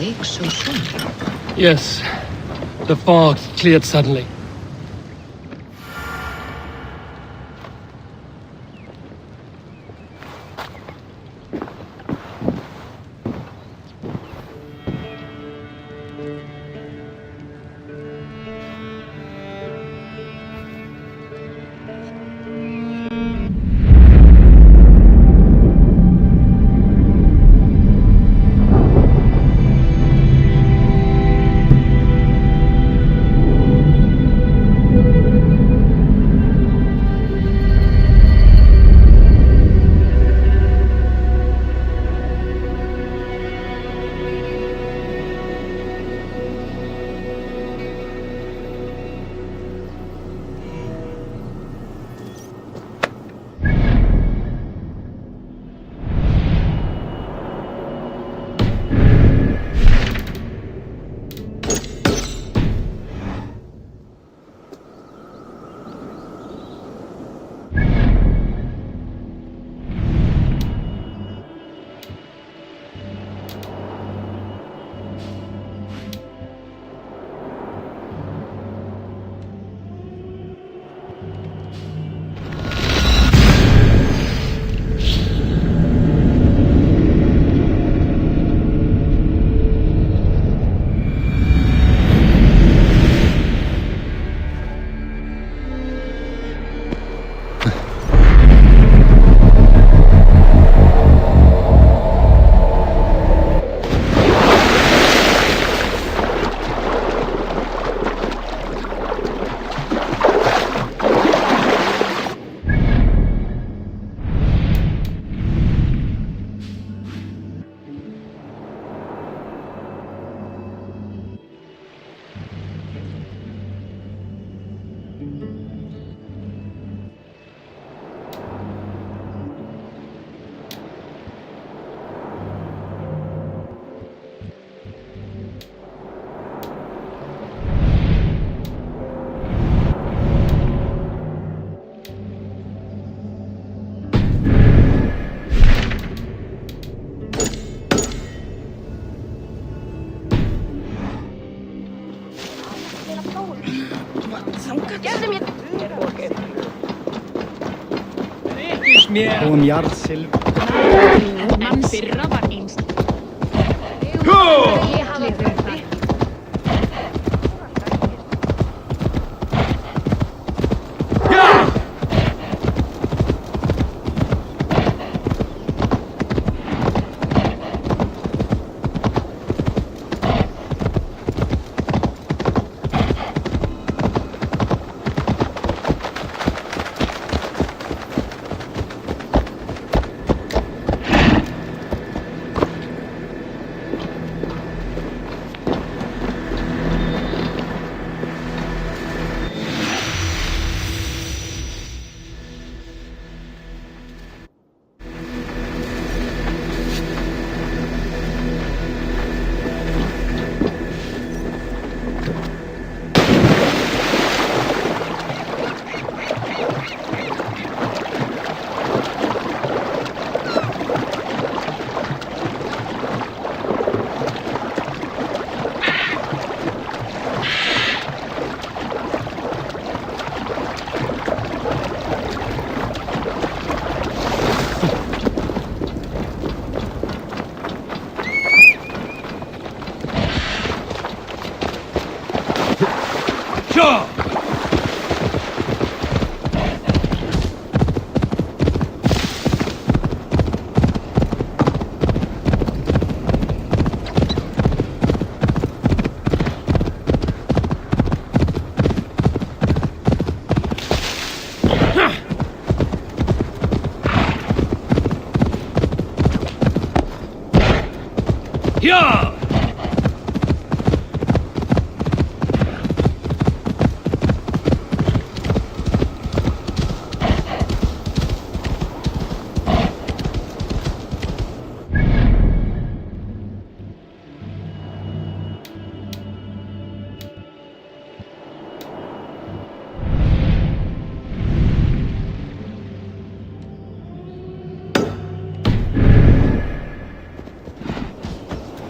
lake so soon? Yes. The fog cleared suddenly. Hún jarðsilf. En fyrra var einst. Ja!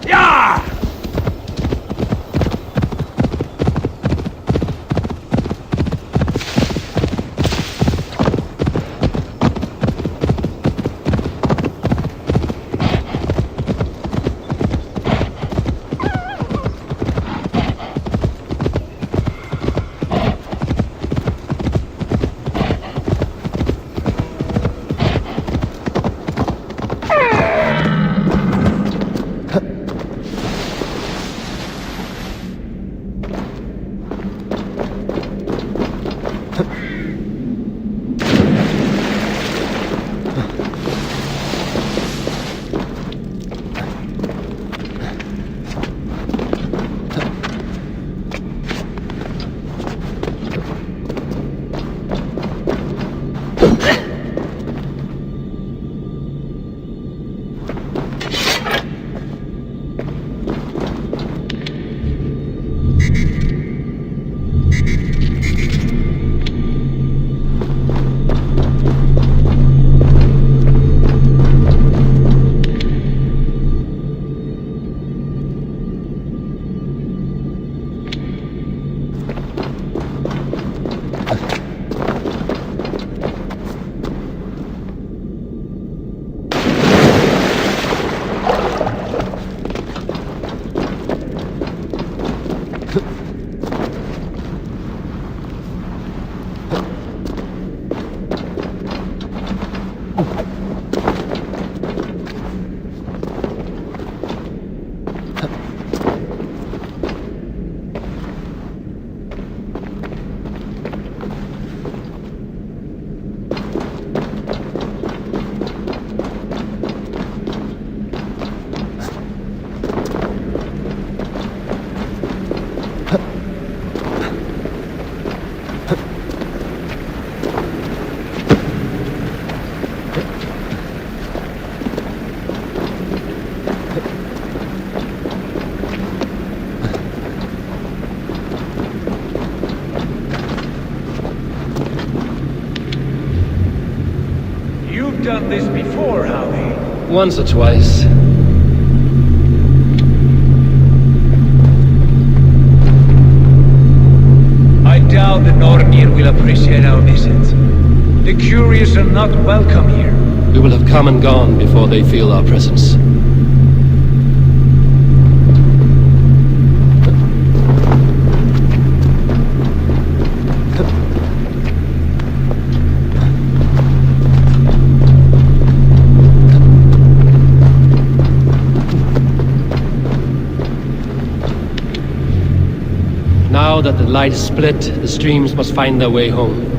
Ja! Done this before, Howie? Once or twice. I doubt the Nornir will appreciate our visit. The curious are not welcome here. We will have come and gone before they feel our presence. Now that the light is split, the streams must find their way home.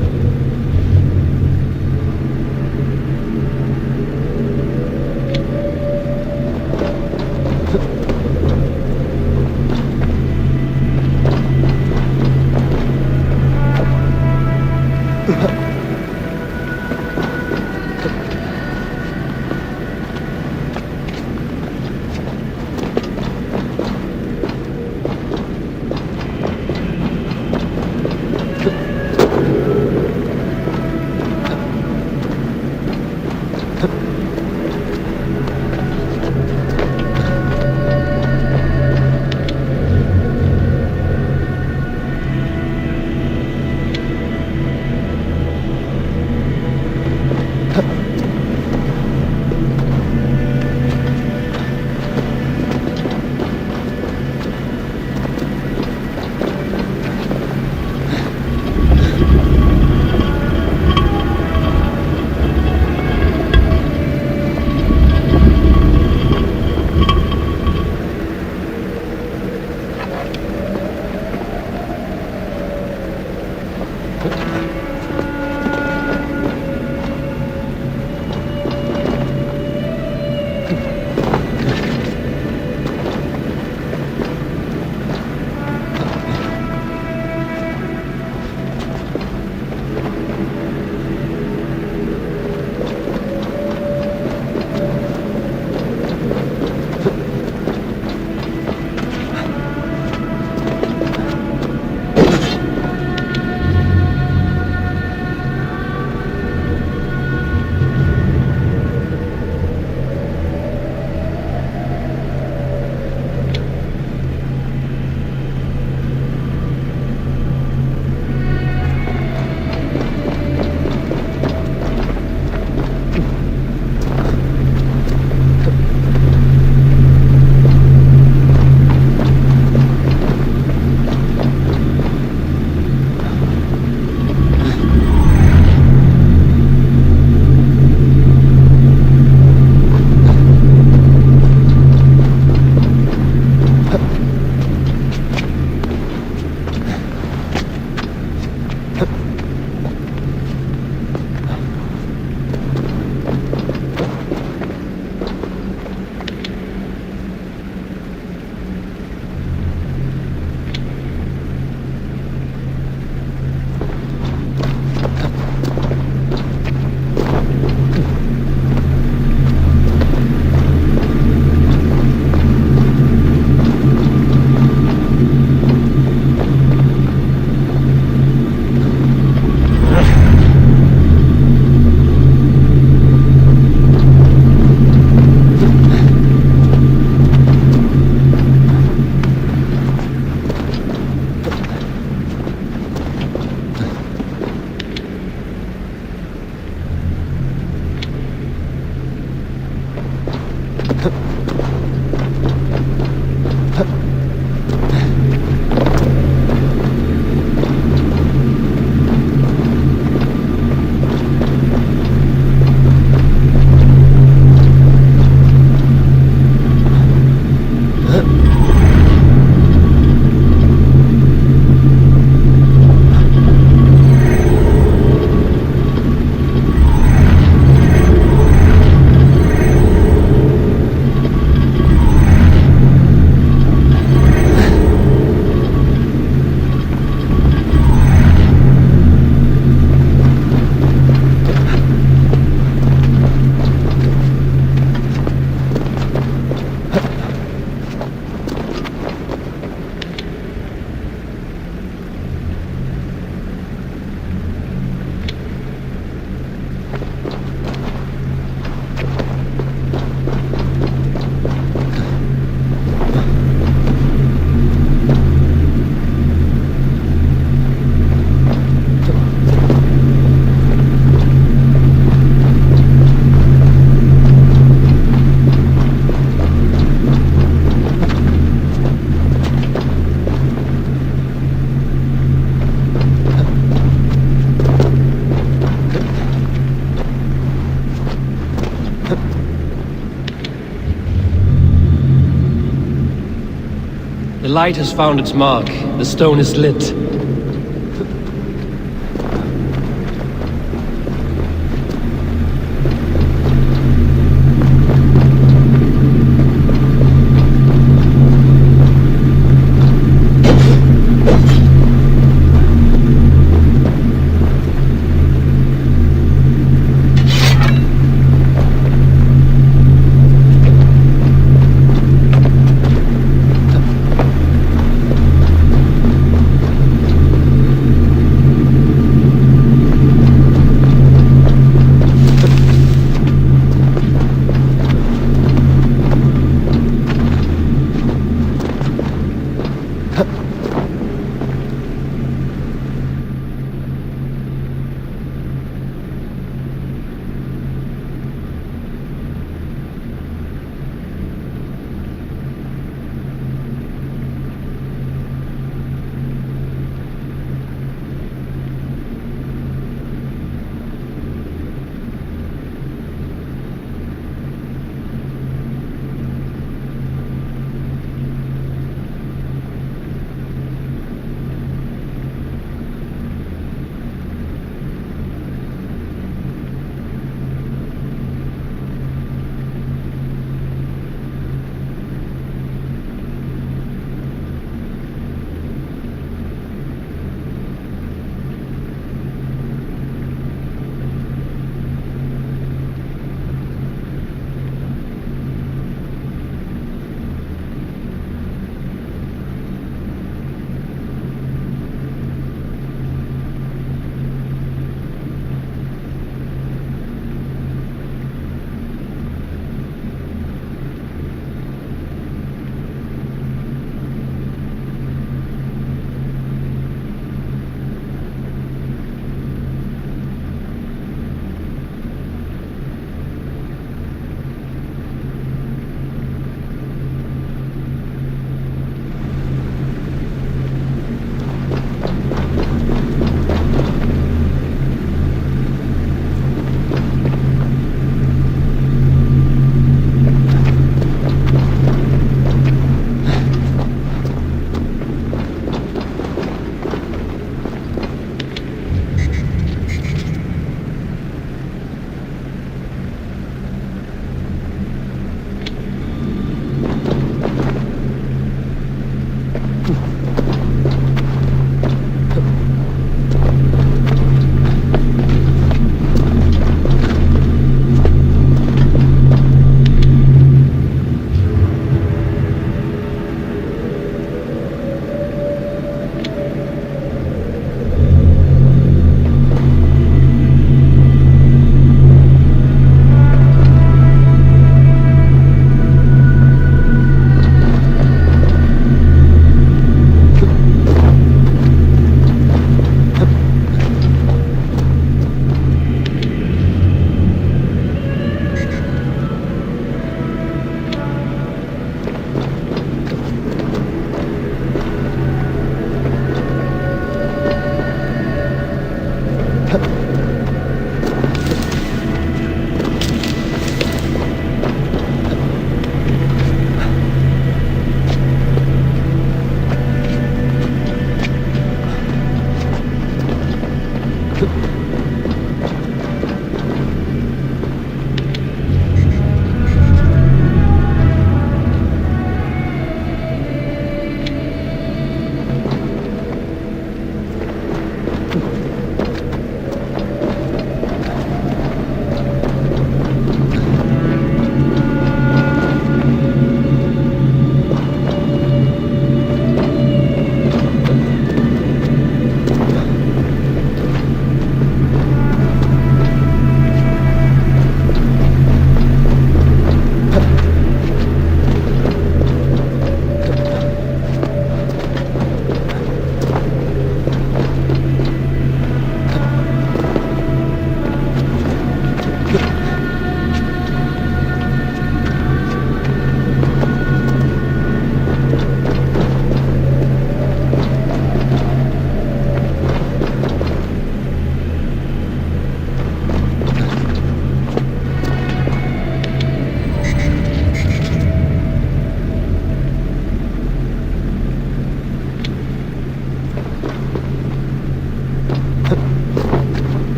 The light has found its mark. The stone is lit.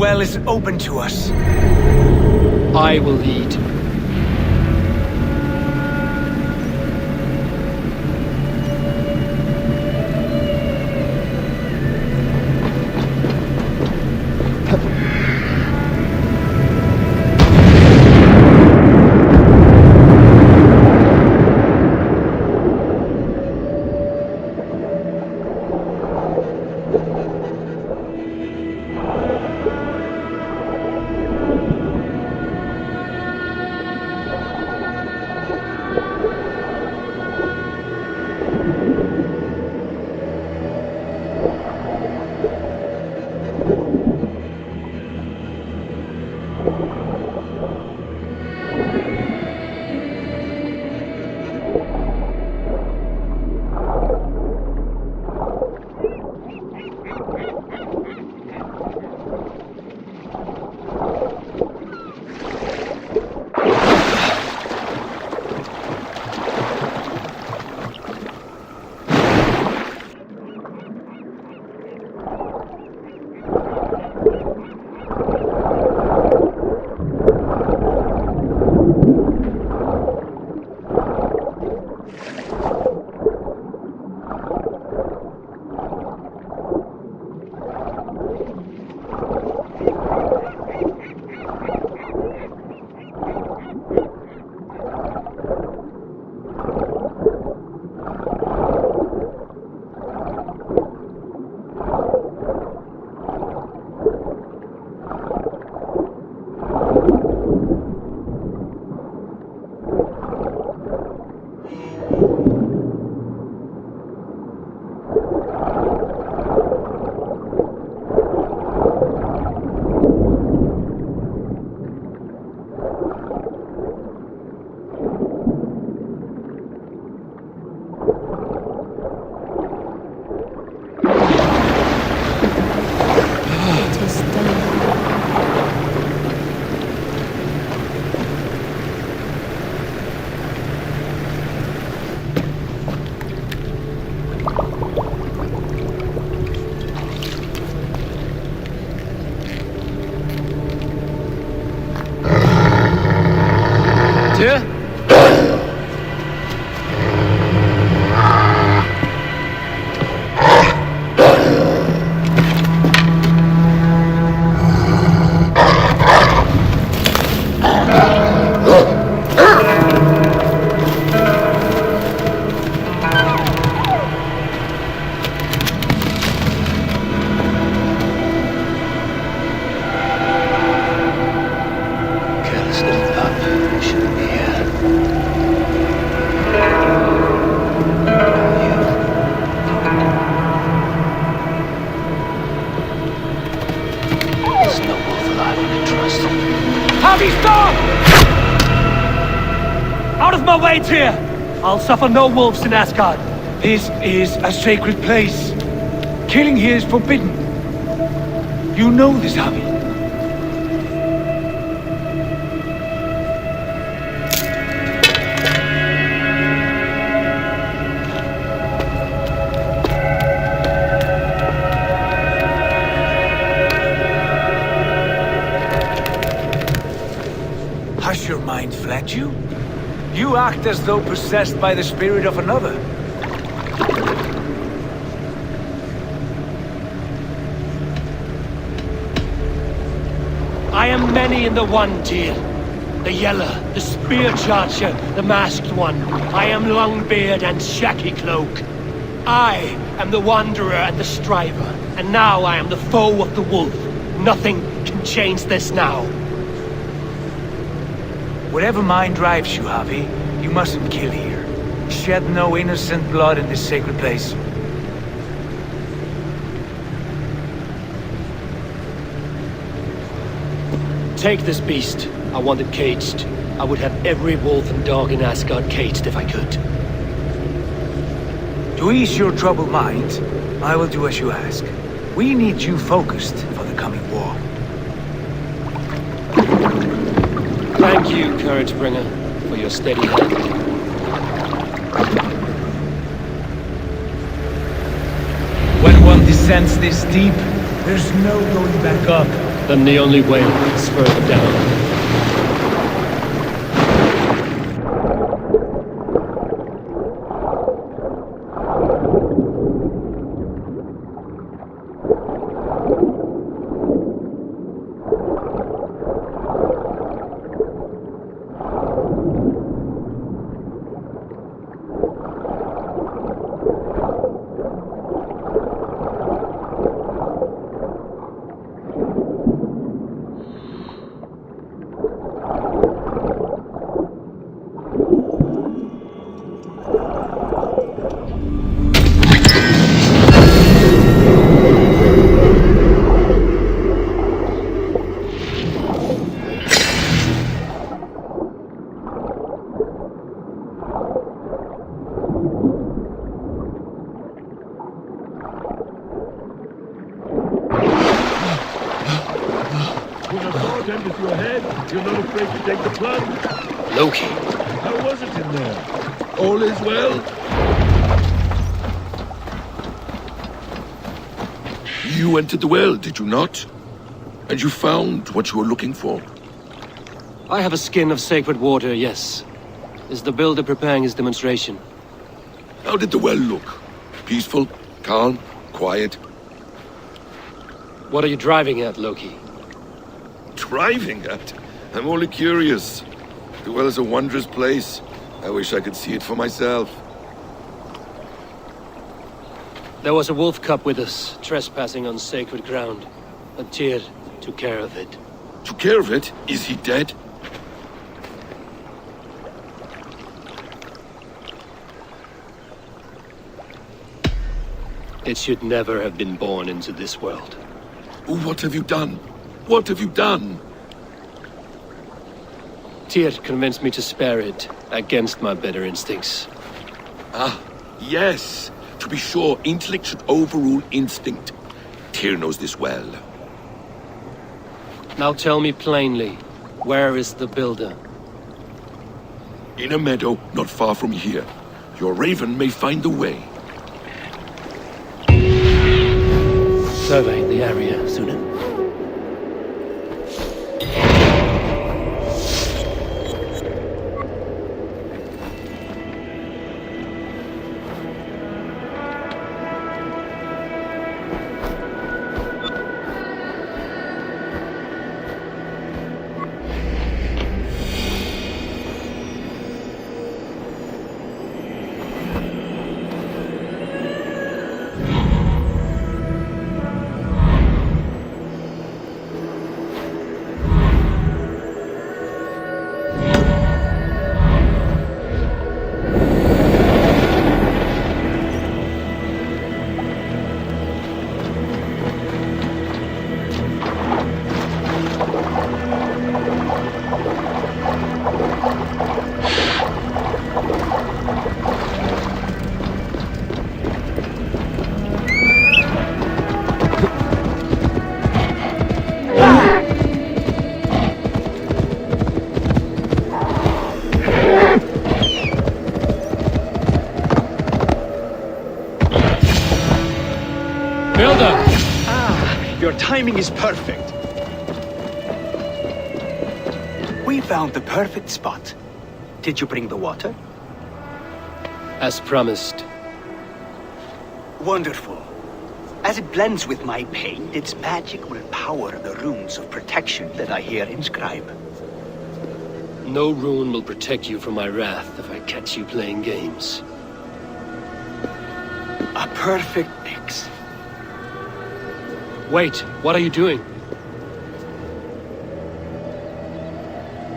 well is open to us. I will lead. Here! I'll suffer no wolves in Asgard. This is a sacred place. Killing here is forbidden. You know this, Havi. Has your mind fled you? You act as though possessed by the spirit of another. I am many in the one, Tyr. The Yeller, the Spear Charger, the Masked One. I am Longbeard and Shaky Cloak. I am the Wanderer and the Striver. And now I am the foe of the Wolf. Nothing can change this now. Whatever mind drives you, Havi, you mustn't kill here. Shed no innocent blood in this sacred place. Take this beast. I want it caged. I would have every wolf and dog in Asgard caged if I could. To ease your troubled mind, I will do as you ask. We need you focused for the coming war. Thank you, Couragebringer, for your steady hand. When one descends this deep, there's no going back up. Then the only way is further down. You're not afraid to take the plunge? Loki. How was it in there? All is well? You entered the well, did you not? And you found what you were looking for? I have a skin of sacred water, yes. Is the builder preparing his demonstration? How did the well look? Peaceful? Calm? Quiet? What are you driving at, Loki? Driving at? I'm only curious. The well is a wondrous place. I wish I could see it for myself. There was a wolf cub with us, trespassing on sacred ground. A Tyr took care of it. Took care of it? Is he dead? It should never have been born into this world. What have you done? What have you done? Tyr convinced me to spare it, against my better instincts. Ah, yes. To be sure, intellect should overrule instinct. Tyr knows this well. Now tell me plainly, where is the builder? In a meadow not far from here. Your raven may find the way. Surveying the area, Sunan. Your timing is perfect. We found the perfect spot. Did you bring the water? As promised. Wonderful. As it blends with my paint, its magic will power the runes of protection that I hear inscribe. No rune will protect you from my wrath if I catch you playing games. A perfect mix. Wait, what are you doing?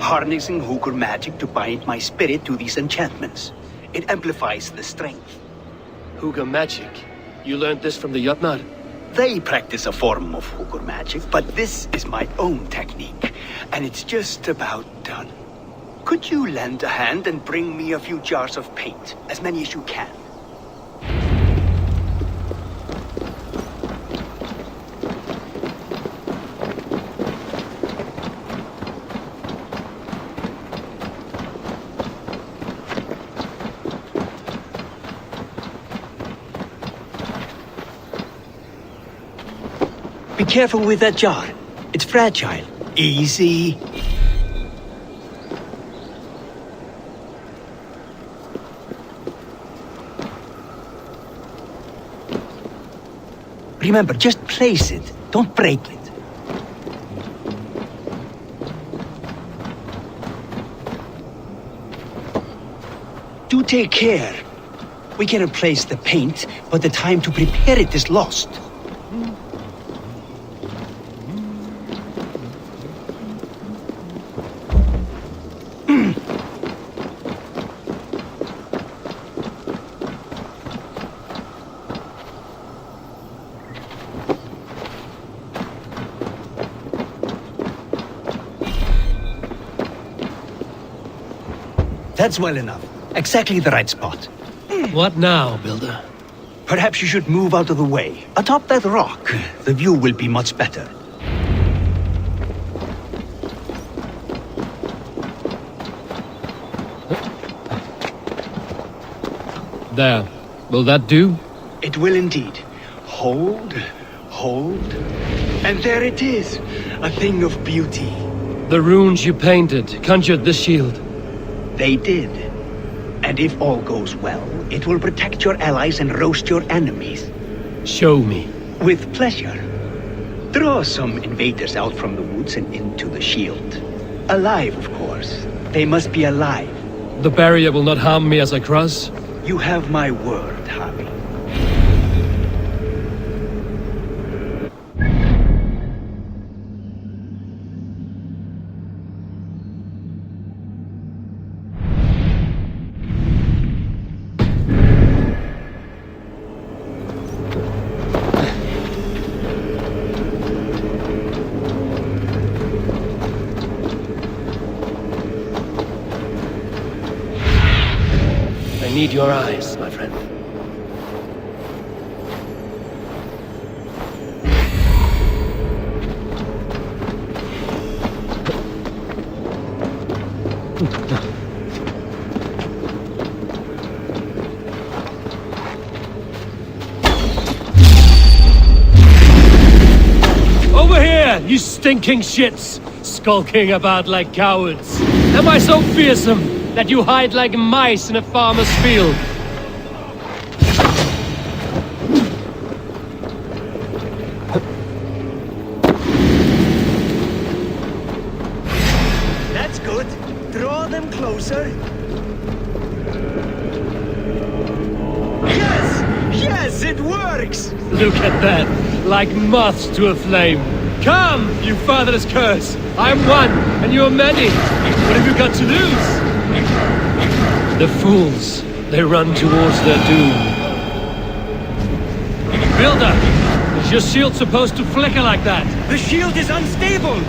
Harnessing Hooker magic to bind my spirit to these enchantments. It amplifies the strength. Hugga magic? You learned this from the Jotnar? They practice a form of Hooker magic, but this is my own technique, and it's just about done. Could you lend a hand and bring me a few jars of paint? As many as you can. Be careful with that jar. It's fragile. Easy. Remember, just place it. Don't break it. Do take care. We can replace the paint, but the time to prepare it is lost. That's well enough. Exactly the right spot. What now, Builder? Perhaps you should move out of the way. Atop that rock, the view will be much better. There. Will that do? It will indeed. Hold, hold, and there it is. A thing of beauty. The runes you painted conjured the shield. They did. And if all goes well, it will protect your allies and roast your enemies. Show me. With pleasure. Draw some invaders out from the woods and into the shield. Alive, of course. They must be alive. The barrier will not harm me as I cross? You have my word, Harry. I need your eyes, my friend. Over here, you stinking shits! Skulking about like cowards. Am I so fearsome that you hide like mice in a farmer's field? That's good. Draw them closer. Yes! Yes, it works! Look at that, like moths to a flame. Come, you fatherless curse! I'm one, and you're many. What have you got to lose? The fools, they run towards their doom. Builder, is your shield supposed to flicker like that? The shield is unstable!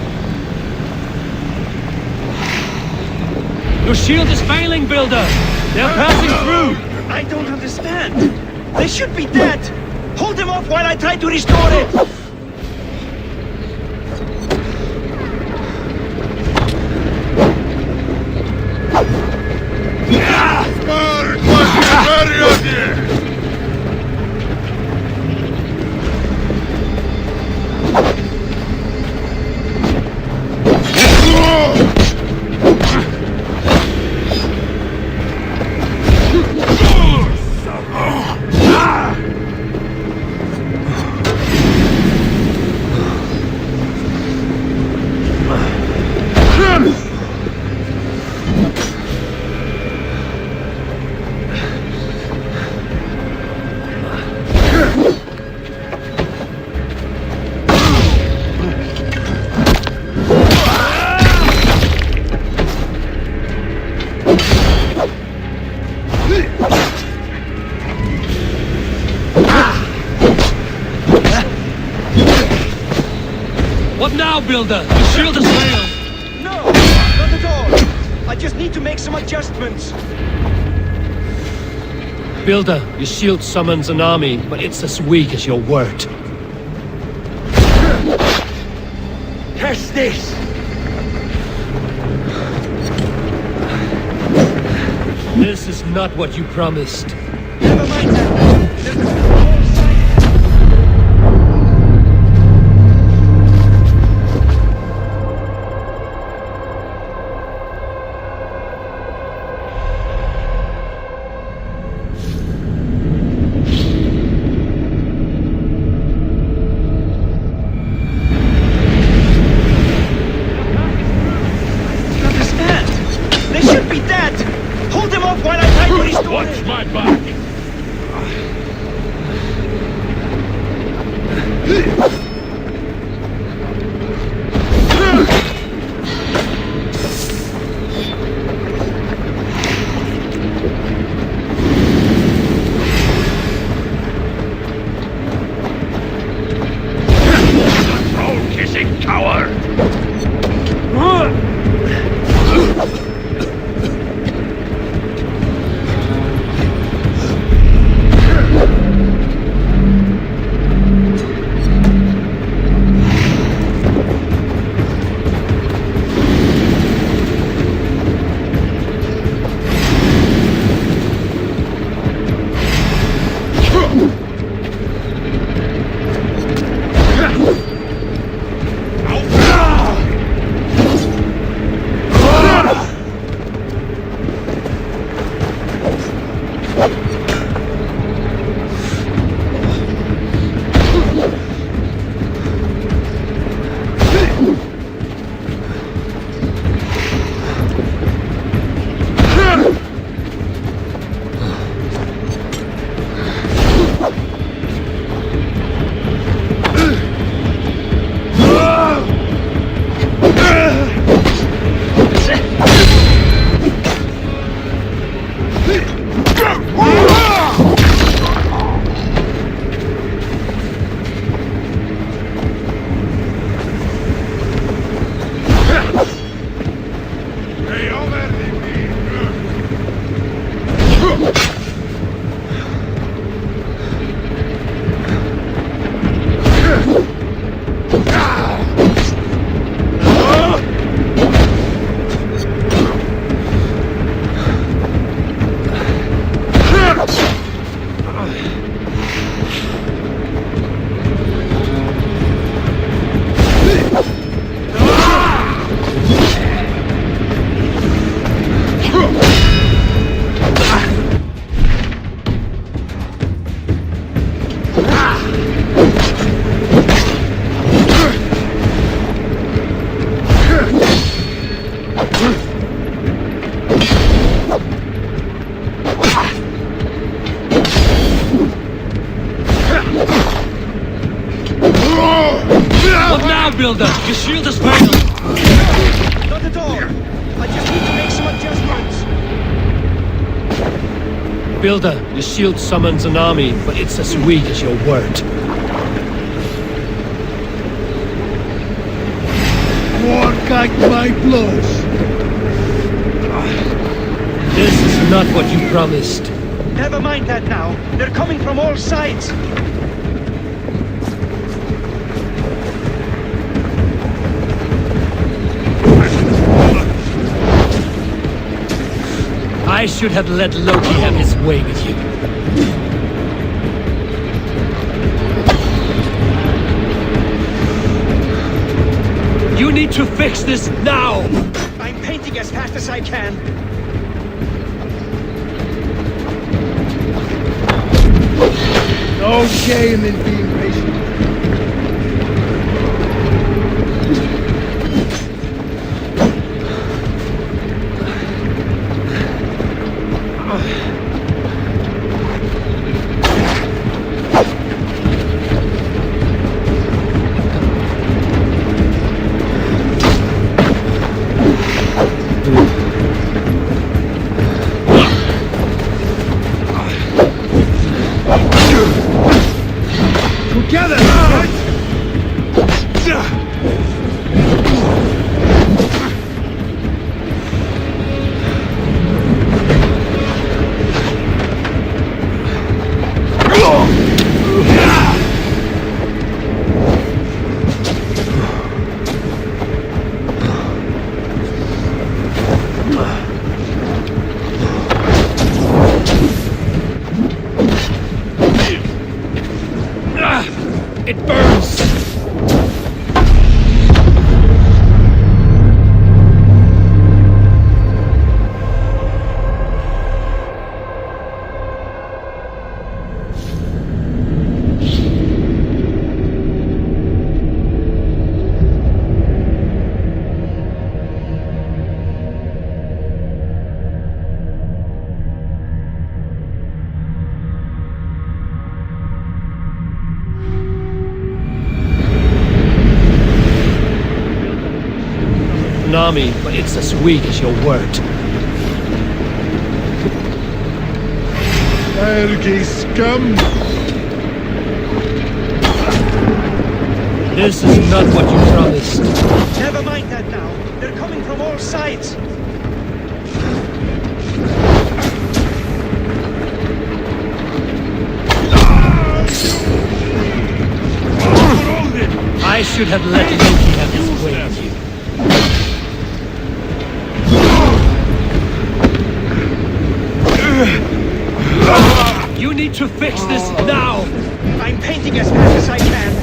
Your shield is failing, Builder! They're passing through! I don't understand. They should be dead! Hold them off while I try to restore it! What now, Builder? The shield has failed! No! Not at all! I just need to make some adjustments. Builder, your shield summons an army, but it's as weak as your word. Test this! This is not what you promised. Never mind that. There could be more signs. Watch my back! Troll-kissing coward! Builder, your shield is failed! Not at all. I just need to make some adjustments. Builder, your shield summons an army, but it's as weak as your word. More guide my blows. This is not what you promised. Never mind that now. They're coming from all sides. I should have let Loki have his way with you. You need to fix this now! I'm painting as fast as I can. No shame in being patient. Together! It burns! An army, but it's as weak as your word. Ergi scum! This is not what you promised. Never mind that now. They're coming from all sides. I should have let Loki have his way with you. You need to fix this now! I'm painting as fast as I can.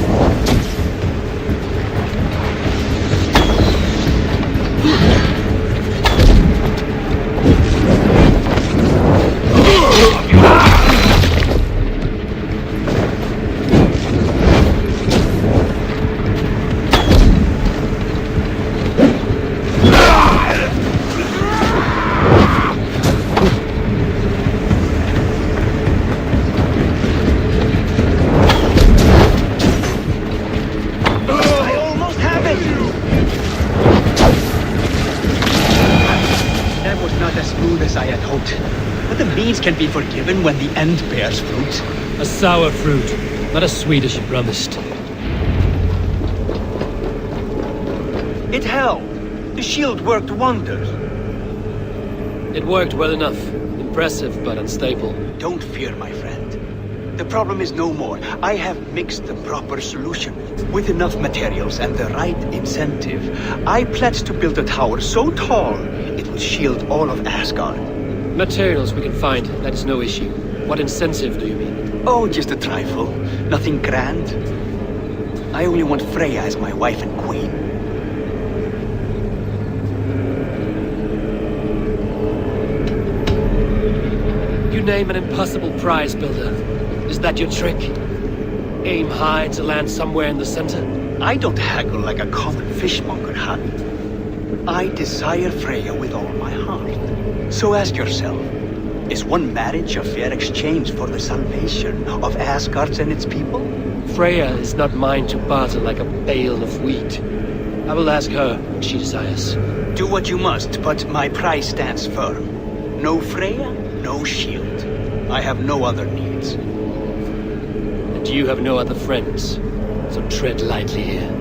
Can be forgiven when the end bears fruit. A sour fruit, not as sweet as you promised. It held. The shield worked wonders. It worked well enough. Impressive, but unstable. Don't fear, my friend. The problem is no more. I have mixed the proper solution. With enough materials and the right incentive, I pledge to build a tower so tall it will shield all of Asgard. Materials we can find, that is no issue. What incentive do you mean? Oh, just a trifle. Nothing grand. I only want Freya as my wife and queen. You name an impossible prize, Builder. Is that your trick? Aim high to land somewhere in the center? I don't haggle like a common fishmonger, honey. I desire Freya with all my heart. So ask yourself, is one marriage a fair exchange for the salvation of Asgard and its people? Freya is not mine to barter like a bale of wheat. I will ask her what she desires. Do what you must, but my price stands firm. No Freya, no shield. I have no other needs. And you have no other friends, so tread lightly here.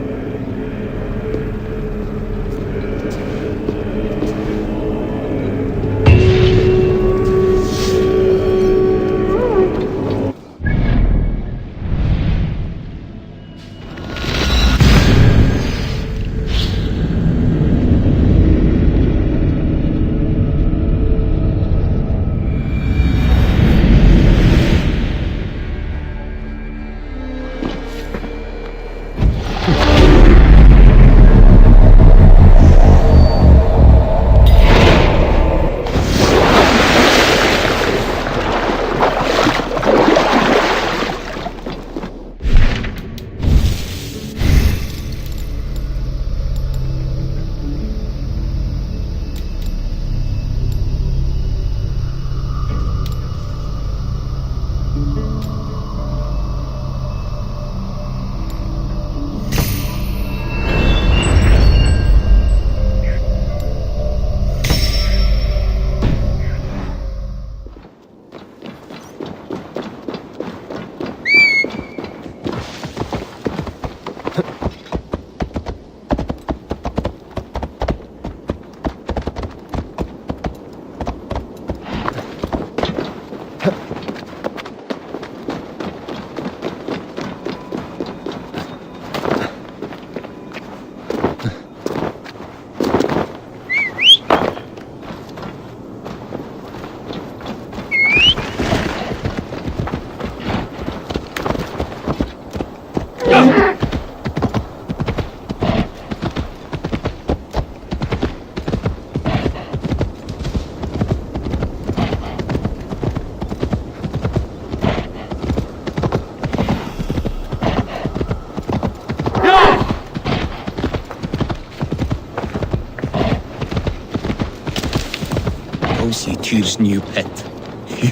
Tyr's new pet.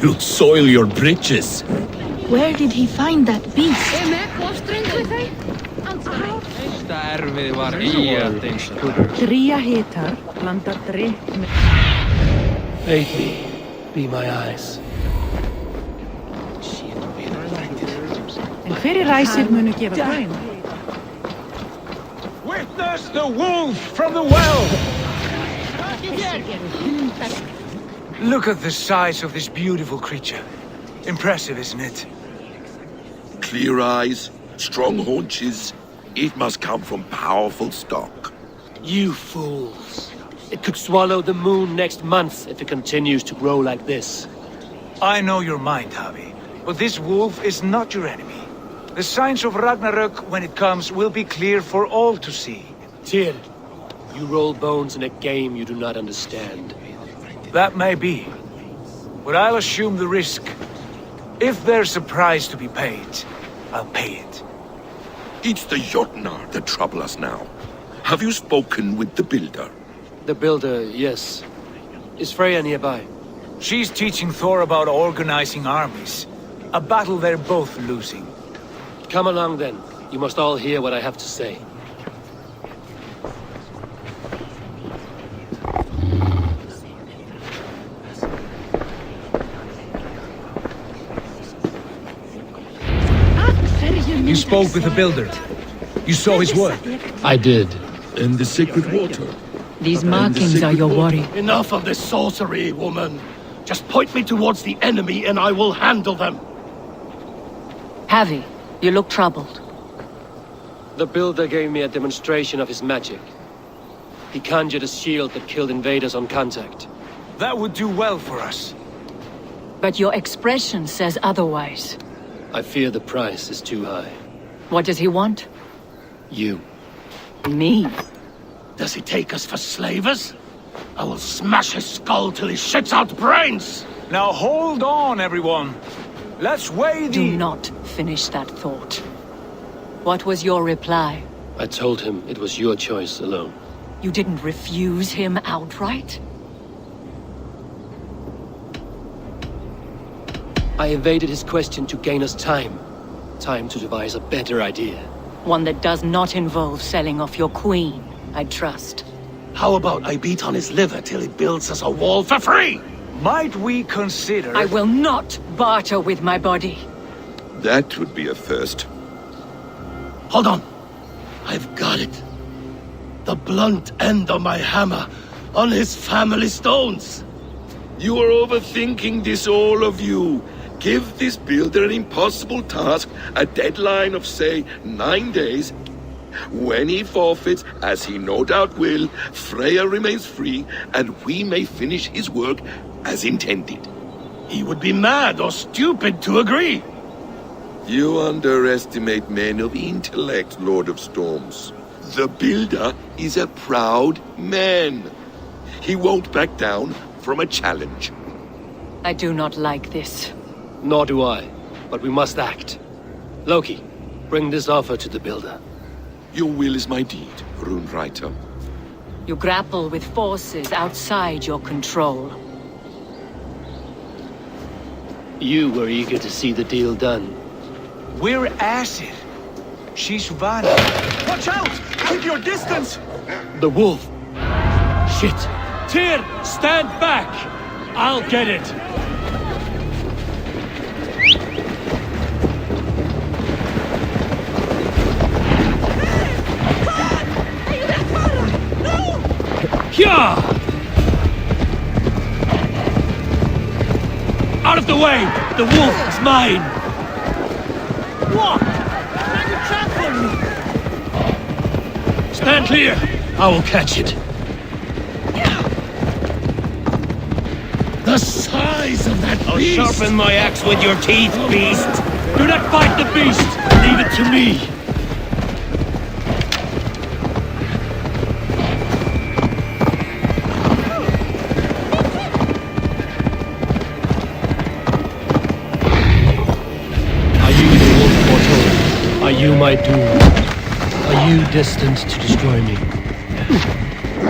You'll soil your britches. Where did he find that beast? Sitä erfiði var íat eins og það. Dría hitar blandar drykk með... Aid me. Be my eyes. En hver ræsir munu gefa græn? Witness the wolf from the well! Look at the size of this beautiful creature. Impressive, isn't it? Clear eyes, strong haunches. It must come from powerful stock. You fools. It could swallow the moon next month if it continues to grow like this. I know your mind, Javi, but this wolf is not your enemy. The signs of Ragnarök, when it comes, will be clear for all to see. Tyr, you roll bones in a game you do not understand. That may be, but I'll assume the risk. If there's a price to be paid, I'll pay it. It's the Jotnar that trouble us now. Have you spoken with the builder? The builder, yes. Is Freya nearby? She's teaching Thor about organizing armies. A battle they're both losing. Come along then. You must all hear what I have to say. You spoke with the builder. You saw his work. I did. And the sacred water. These markings are your worry. Enough of this sorcery, woman. Just point me towards the enemy and I will handle them. Javi, you look troubled. The builder gave me a demonstration of his magic. He conjured a shield that killed invaders on contact. That would do well for us. But your expression says otherwise. I fear the price is too high. What does he want? You. Me? Does he take us for slavers? I will smash his skull till he shits out brains! Now hold on, everyone. Let's weigh the... Do not finish that thought. What was your reply? I told him it was your choice alone. You didn't refuse him outright? I evaded his question to gain us time. Time to devise a better idea. One that does not involve selling off your queen, I trust. How about I beat on his liver till he builds us a wall for free? Might we consider... I will not barter with my body. That would be a first. Hold on. I've got it. The blunt end of my hammer on his family stones. You are overthinking this, all of you. Give this builder an impossible task, a deadline of, say, 9 days. When he forfeits, as he no doubt will, Freya remains free, and we may finish his work as intended. He would be mad or stupid to agree. You underestimate men of intellect, Lord of Storms. The builder is a proud man. He won't back down from a challenge. I do not like this. Nor do I, but we must act. Loki, bring this offer to the builder. Your will is my deed, Runewriter. You grapple with forces outside your control. You were eager to see the deal done. We're acid. She's Vanna. Watch out! Keep your distance! The wolf. Shit. Tyr, stand back! I'll get it. Hyah! Out of the way! The wolf is mine! What? Stand clear! I will catch it. The size of that beast! I'll sharpen my axe with your teeth, beast! Do not fight the beast! Leave it to me! Are you the wolf mortal? Are you my doom? Are you destined to destroy me?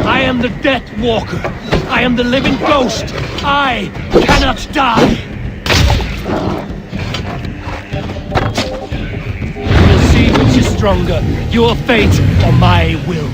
I am the Death Walker! I am the living ghost! I cannot die! You will see which is stronger, your fate or my will.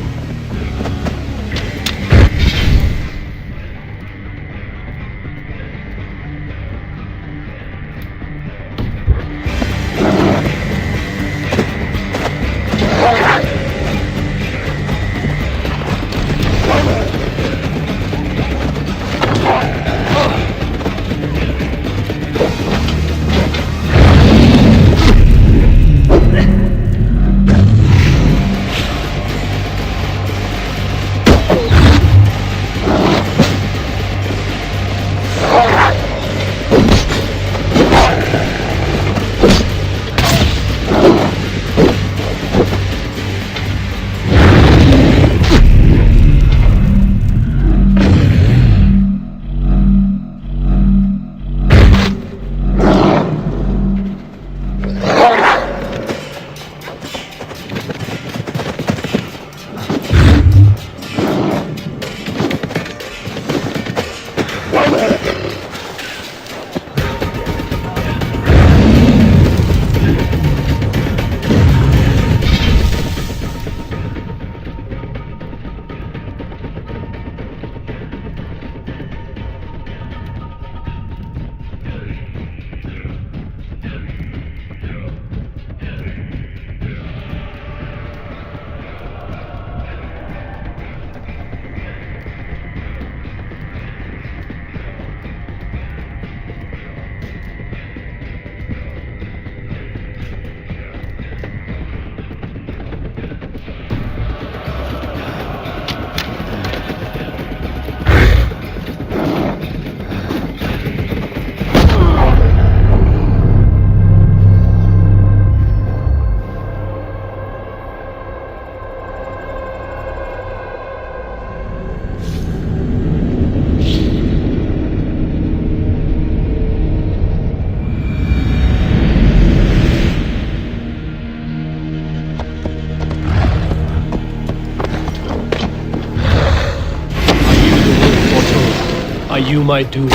Are you my doom?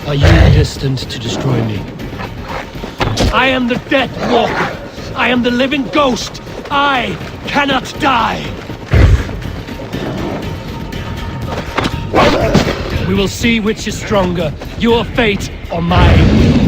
Are you destined to destroy me? I am the Death Walker! I am the living ghost! I cannot die! We will see which is stronger, your fate or mine.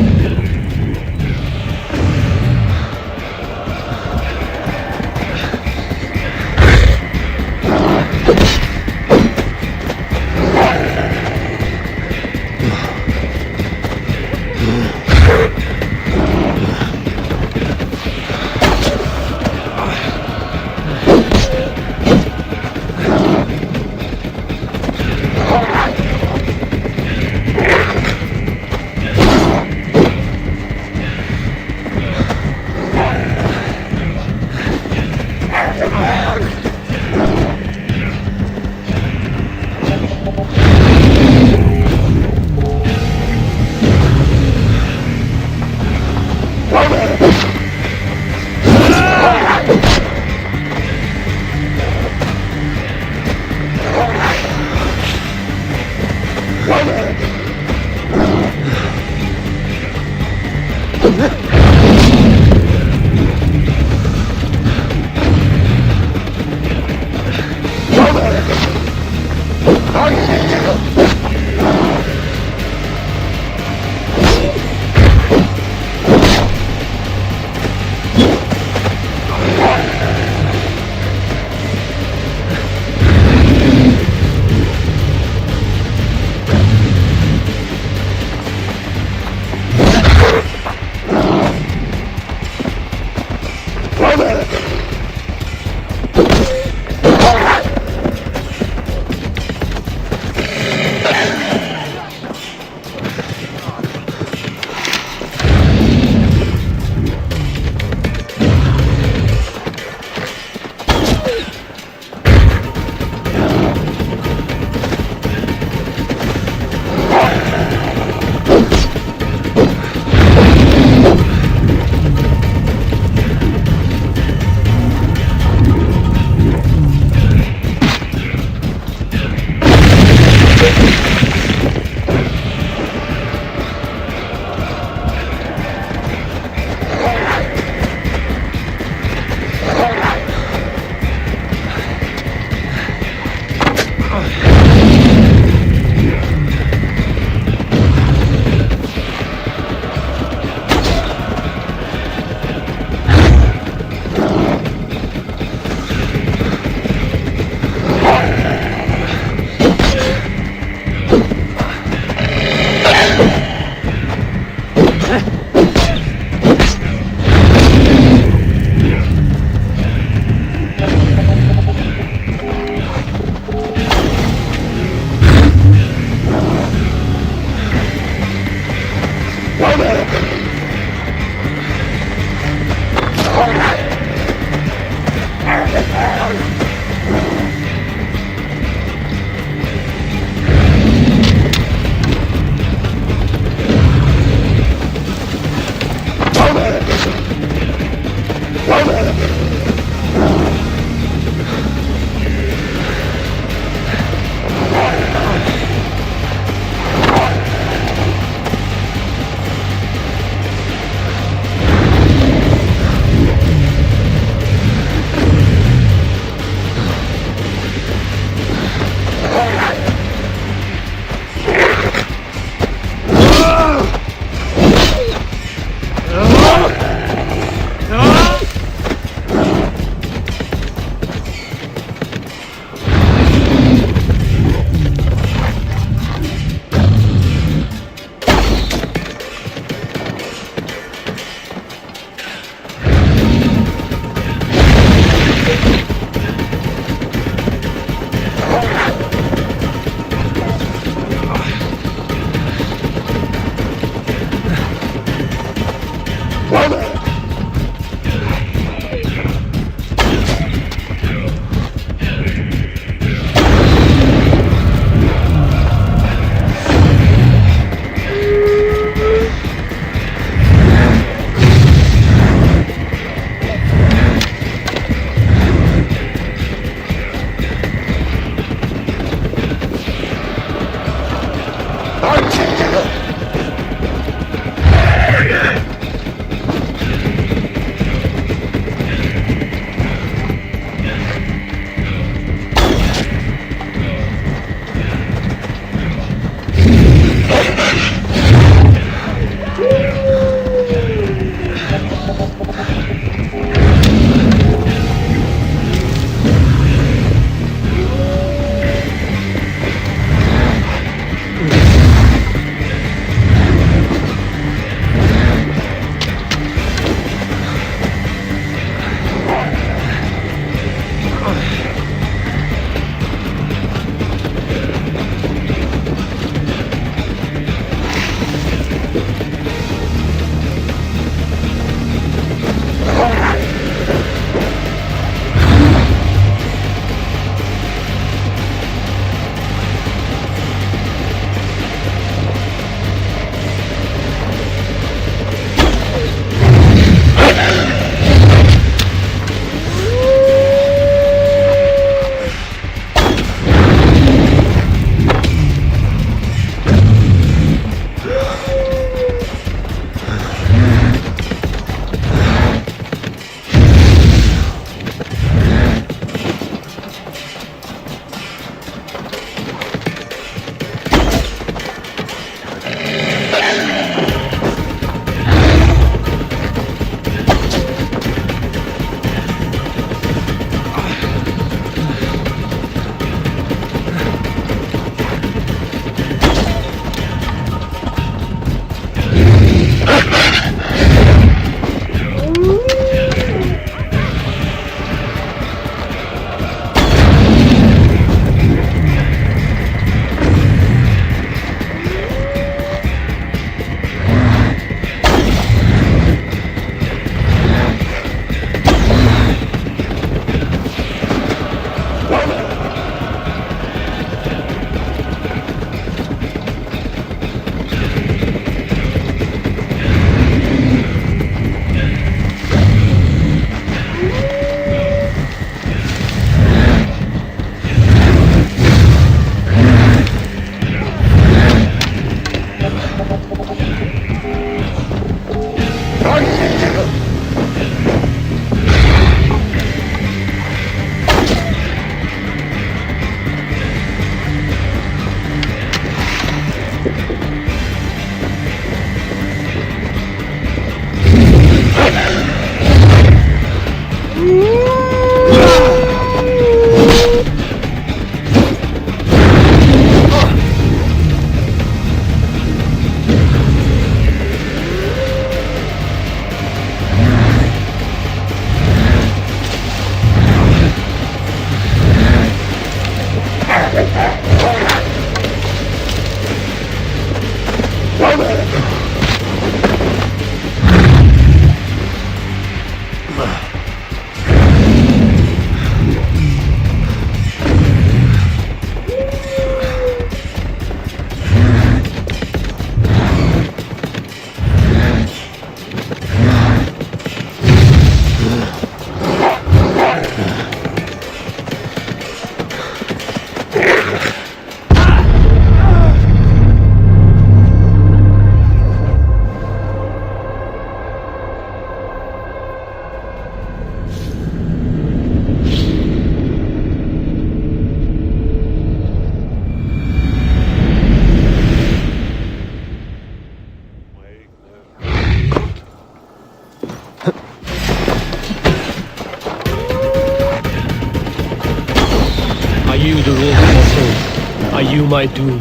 all foretold, are you my doom?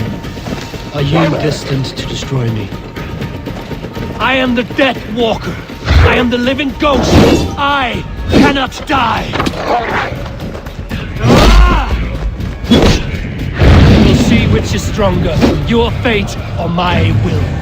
Are you destined to destroy me? I am the Death Walker. I am the living ghost. I cannot die. We'll see which is stronger, your fate or my will.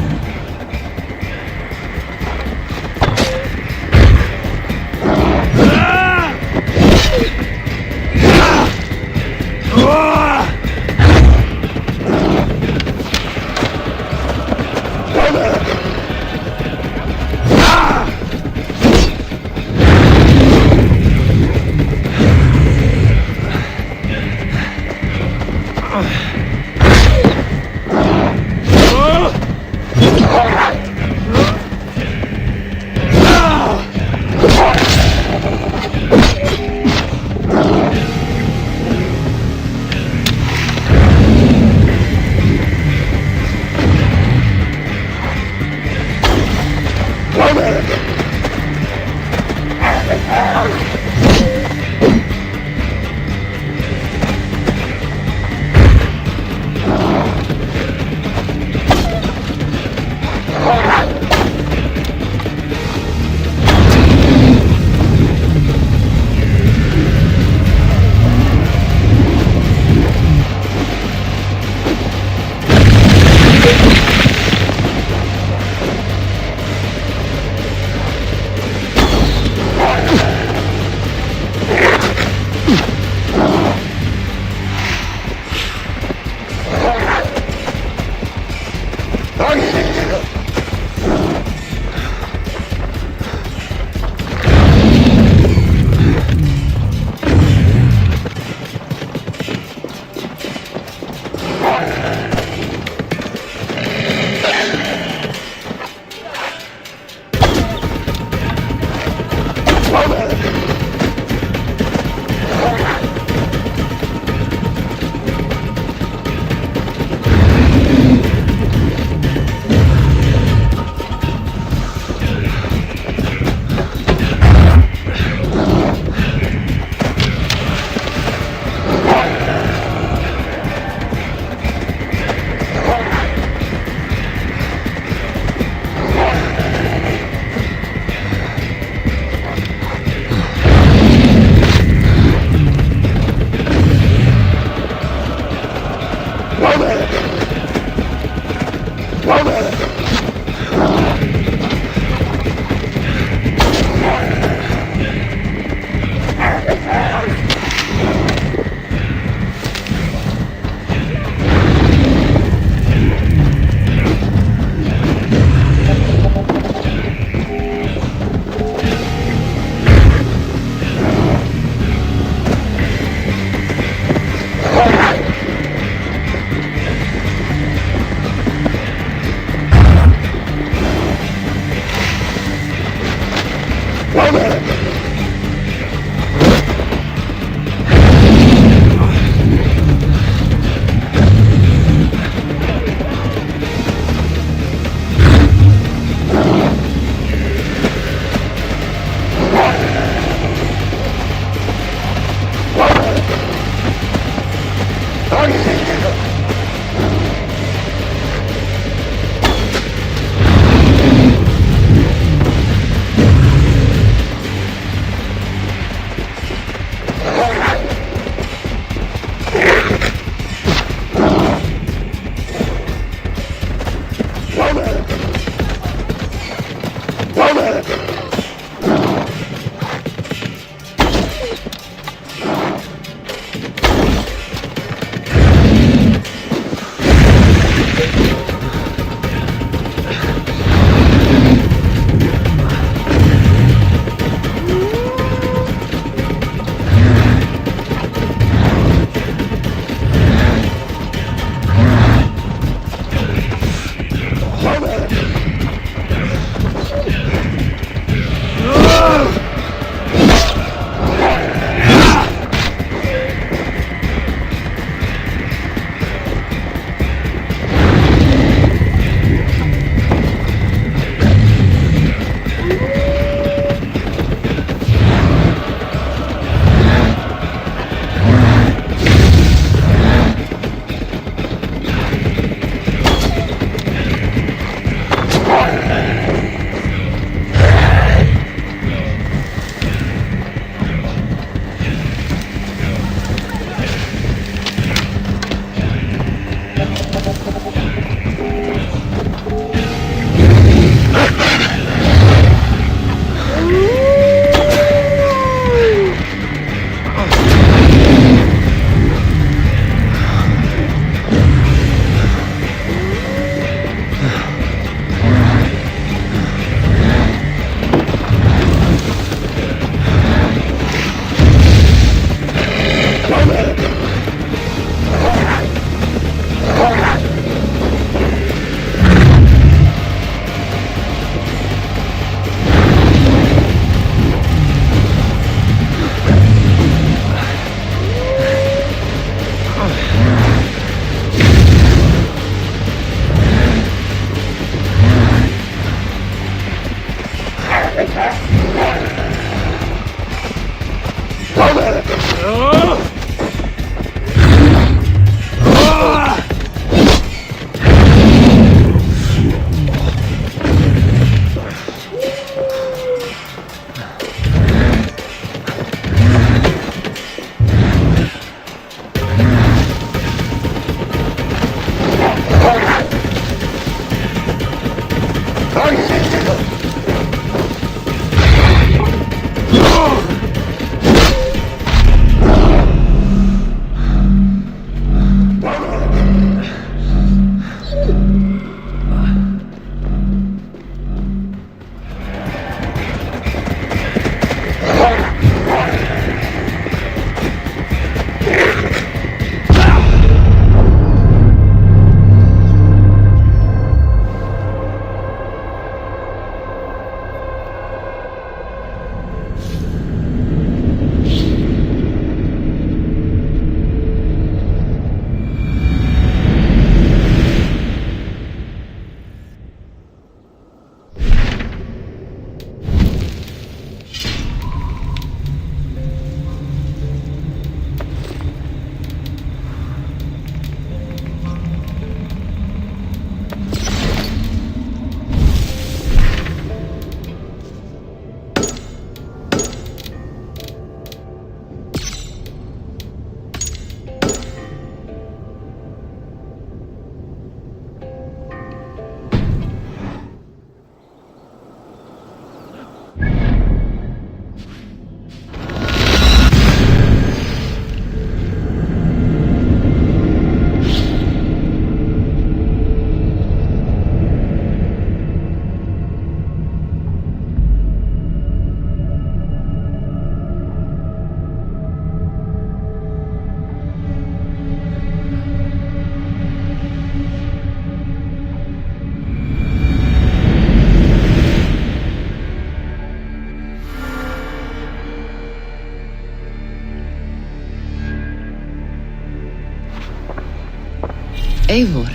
Eivor,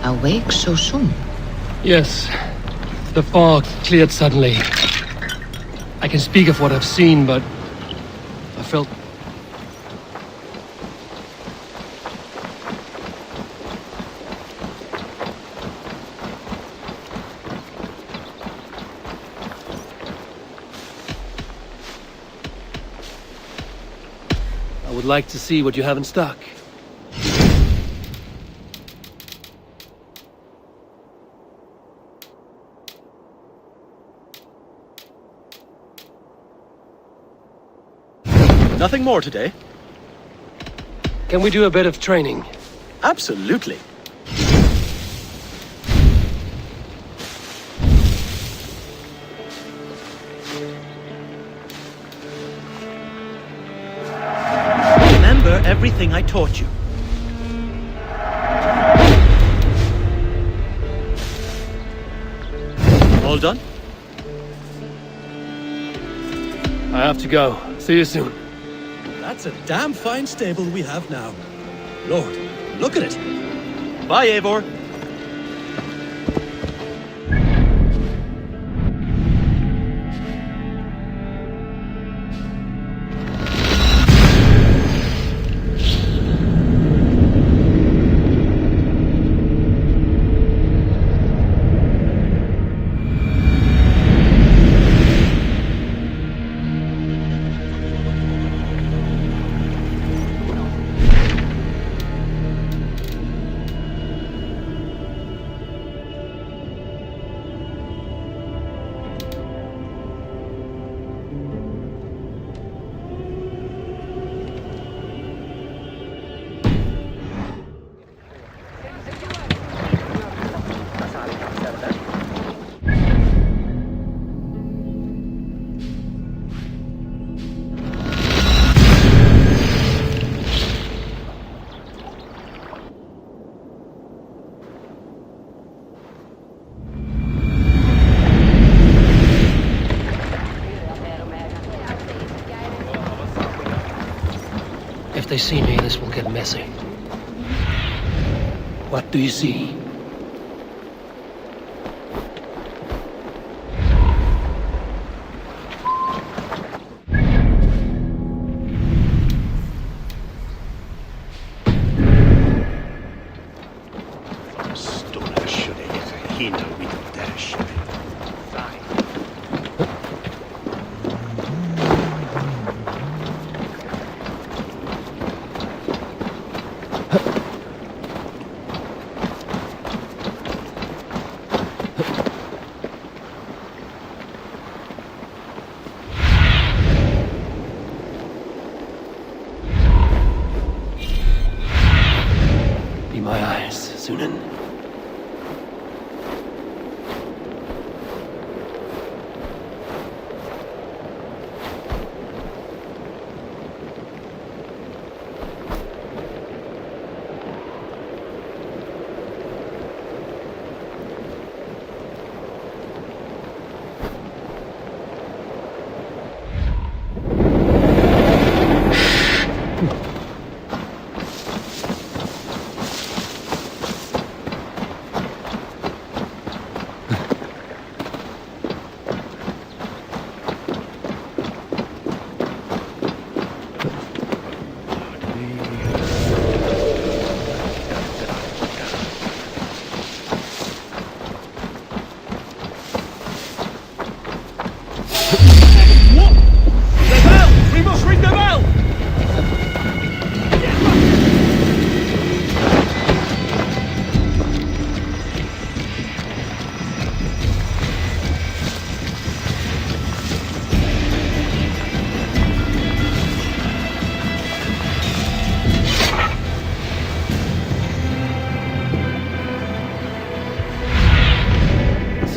awake so soon? Yes. The fog cleared suddenly. I can speak of what I've seen, but I felt... I would like to see what you have in stock. Nothing more today? Can we do a bit of training? Absolutely. Remember everything I taught you. All done? I have to go. See you soon. That's a damn fine stable we have now. Lord, look at it. Bye, Eivor. If they see me, this will get messy. What do you see? Be my eyes, Sunan.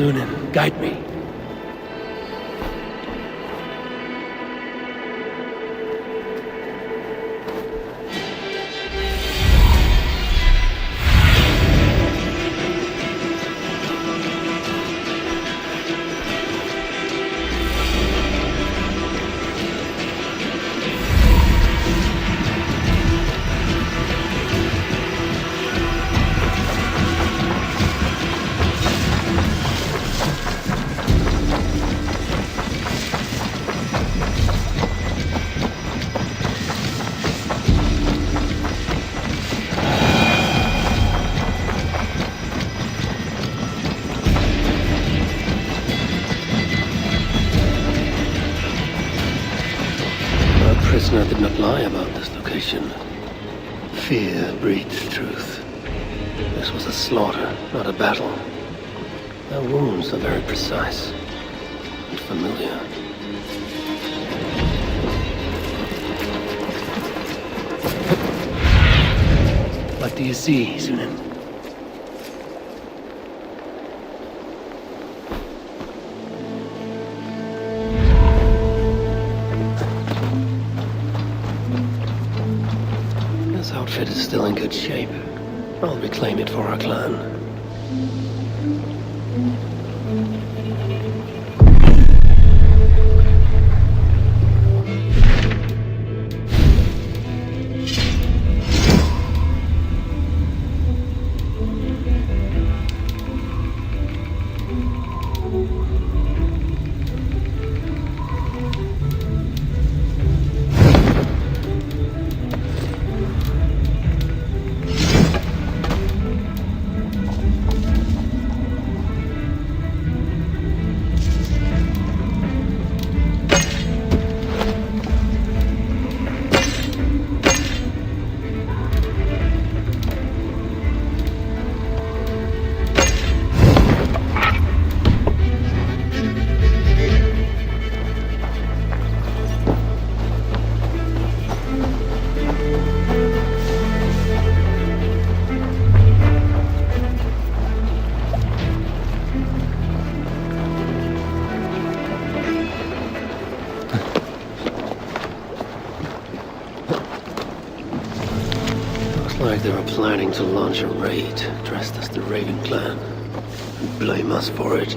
Sunan, guide me. prisoner did not lie about this location. Fear breeds truth. This was a slaughter, not a battle. Their wounds are very precise and familiar. What do you see, Sunan? This outfit is still in good shape. I'll reclaim it for our clan. Like they were planning to launch a raid dressed as the Raven clan and blame us for it.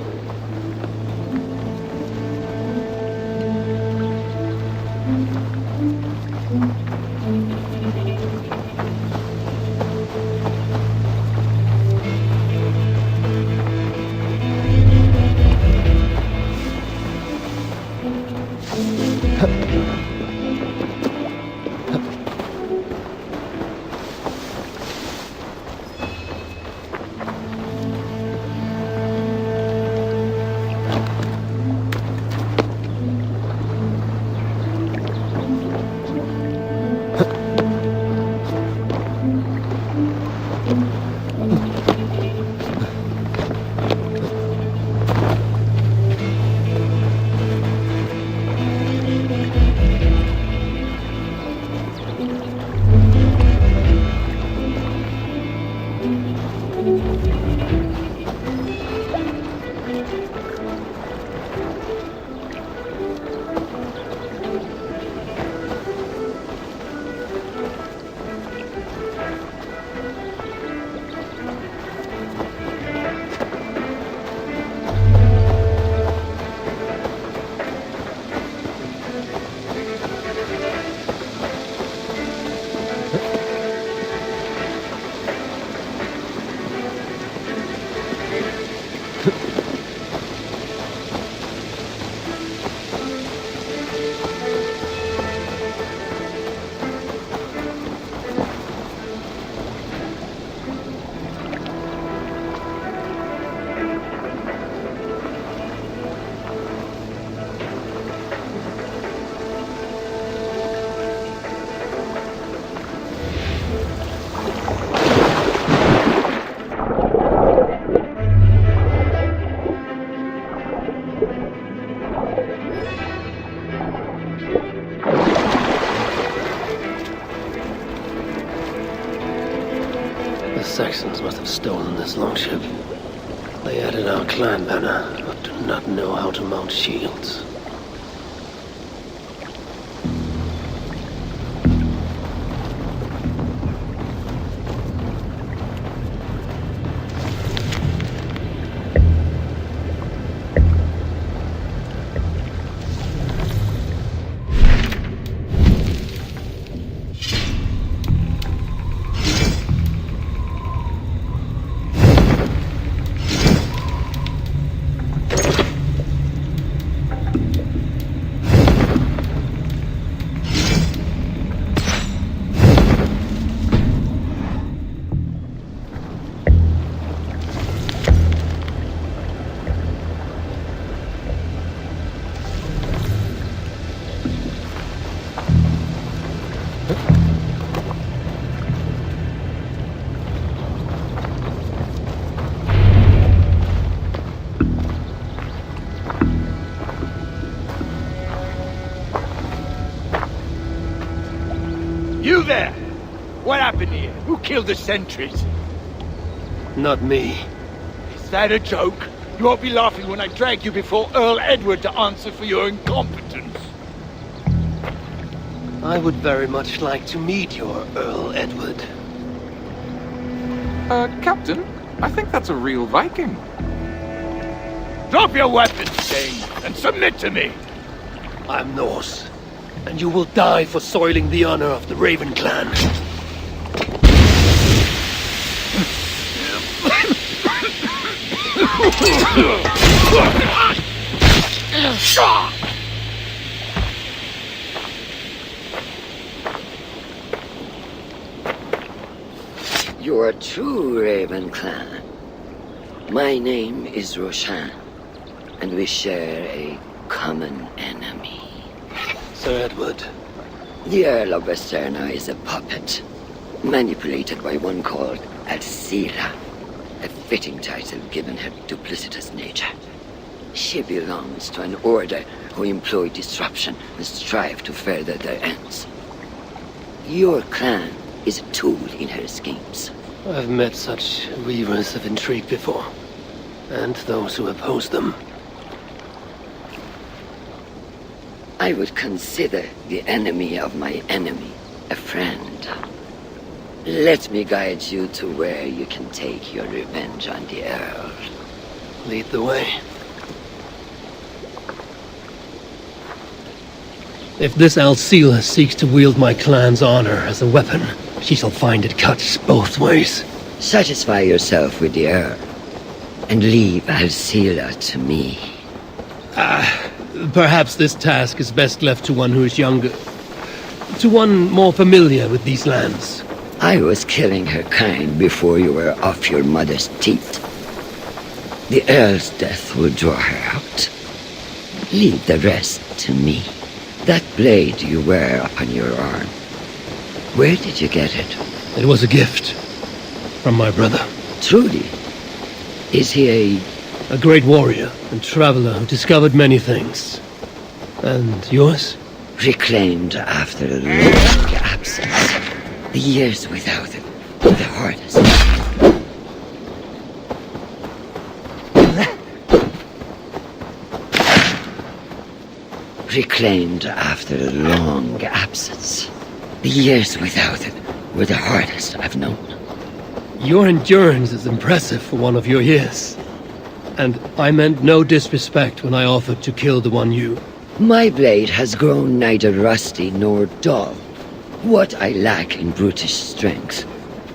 The Saxons must have stolen this longship. They added our clan banner, but do not know how to mount shields. You there! What happened here? Who killed the sentries? Not me. Is that a joke? You won't be laughing when I drag you before Earl Edward to answer for your incompetence. I would very much like to meet your Earl Edward. Captain, I think that's a real Viking. Drop your weapons, Dane, and submit to me! I'm Norse, and you will die for soiling the honor of the Raven clan. You're a true Raven clan. My name is Roshan, and we share a common enemy. Sir Edward. The Earl of Westerna is a puppet, manipulated by one called Alcila, a fitting title given her duplicitous nature. She belongs to an order who employ disruption and strive to further their ends. Your clan is a tool in her schemes. I've met such weavers of intrigue before, and those who oppose them. I would consider the enemy of my enemy a friend. Let me guide you to where you can take your revenge on the Earl. Lead the way. If this Alcila seeks to wield my clan's honor as a weapon, she shall find it cuts both ways. Satisfy yourself with the Earl, and leave Alcila to me. Perhaps this task is best left to one who is younger. To one more familiar with these lands. I was killing her kind before you were off your mother's teeth. The Earl's death will draw her out. Leave the rest to me. That blade you wear upon your arm, where did you get it? It was a gift from my brother. Truly? Is he a great warrior and traveler who discovered many things. And yours? Reclaimed after a long absence. The years without it were the hardest. Reclaimed after a long absence. The years without it were the hardest I've known. Your endurance is impressive for one of your years. And I meant no disrespect when I offered to kill the one you... My blade has grown neither rusty nor dull. What I lack in brutish strength,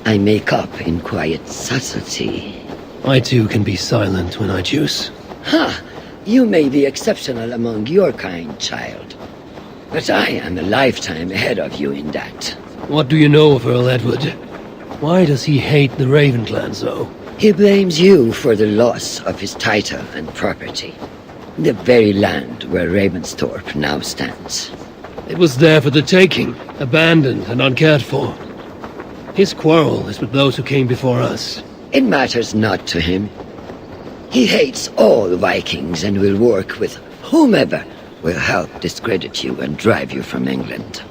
I make up in quiet subtlety. I too can be silent when I choose. Ha! You may be exceptional among your kind, child. But I am a lifetime ahead of you in that. What do you know of Earl Edward? Why does he hate the Raven clan so? He blames you for the loss of his title and property. The very land where Ravensthorpe now stands. It was there for the taking, abandoned and uncared for. His quarrel is with those who came before us. It matters not to him. He hates all Vikings and will work with whomever will help discredit you and drive you from England.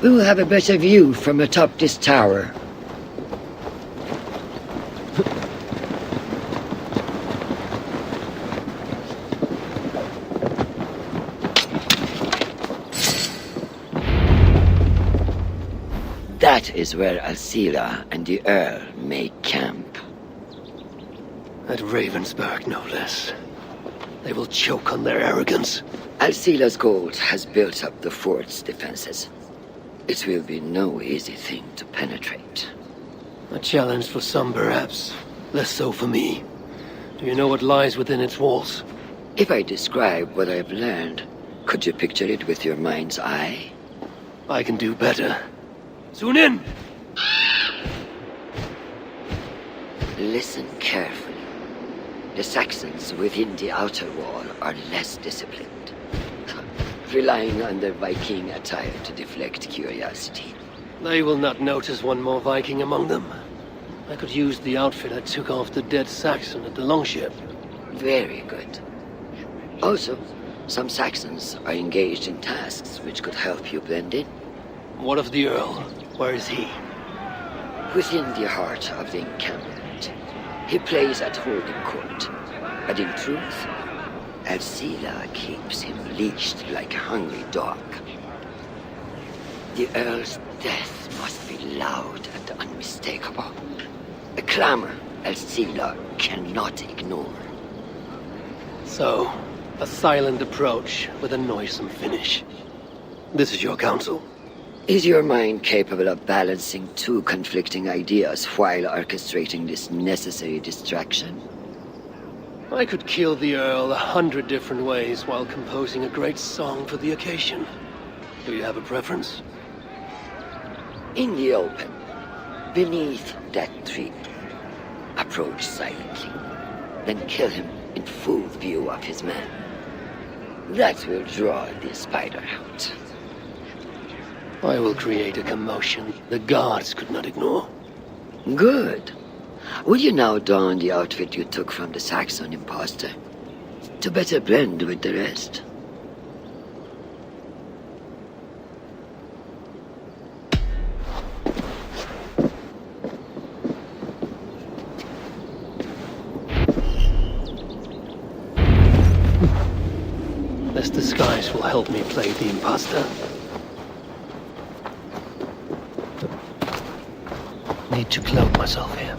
We will have a better view from atop this tower. That is where Alcila and the Earl make camp. At Ravensburg, no less. They will choke on their arrogance. Alcila's gold has built up the fort's defenses. It will be no easy thing to penetrate. A challenge for some, perhaps. Less so for me. Do you know what lies within its walls? If I describe what I've learned, could you picture it with your mind's eye? I can do better. Soon in! Listen carefully. The Saxons within the outer wall are less disciplined, relying on their Viking attire to deflect curiosity. They will not notice one more Viking among them. I could use the outfit I took off the dead Saxon at the longship. Very good. Also, some Saxons are engaged in tasks which could help you blend in. What of the Earl? Where is he? Within the heart of the encampment, he plays at holding court. But in truth, Alcila keeps him leashed like a hungry dog. The Earl's death must be loud and unmistakable. A clamor Alcila cannot ignore. So, a silent approach with a noisome finish. This is your counsel. Is your mind capable of balancing two conflicting ideas while orchestrating this necessary distraction? I could kill the Earl 100 different ways while composing a great song for the occasion. Do you have a preference? In the open, beneath that tree, approach silently, then kill him in full view of his men. That will draw the spider out. I will create a commotion the gods could not ignore. Good. Will you now don the outfit you took from the Saxon imposter, to better blend with the rest? This disguise will help me play the imposter. Need to cloak myself here.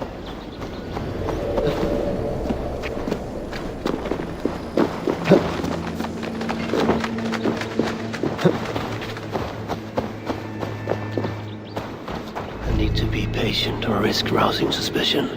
I need to be patient or risk rousing suspicion.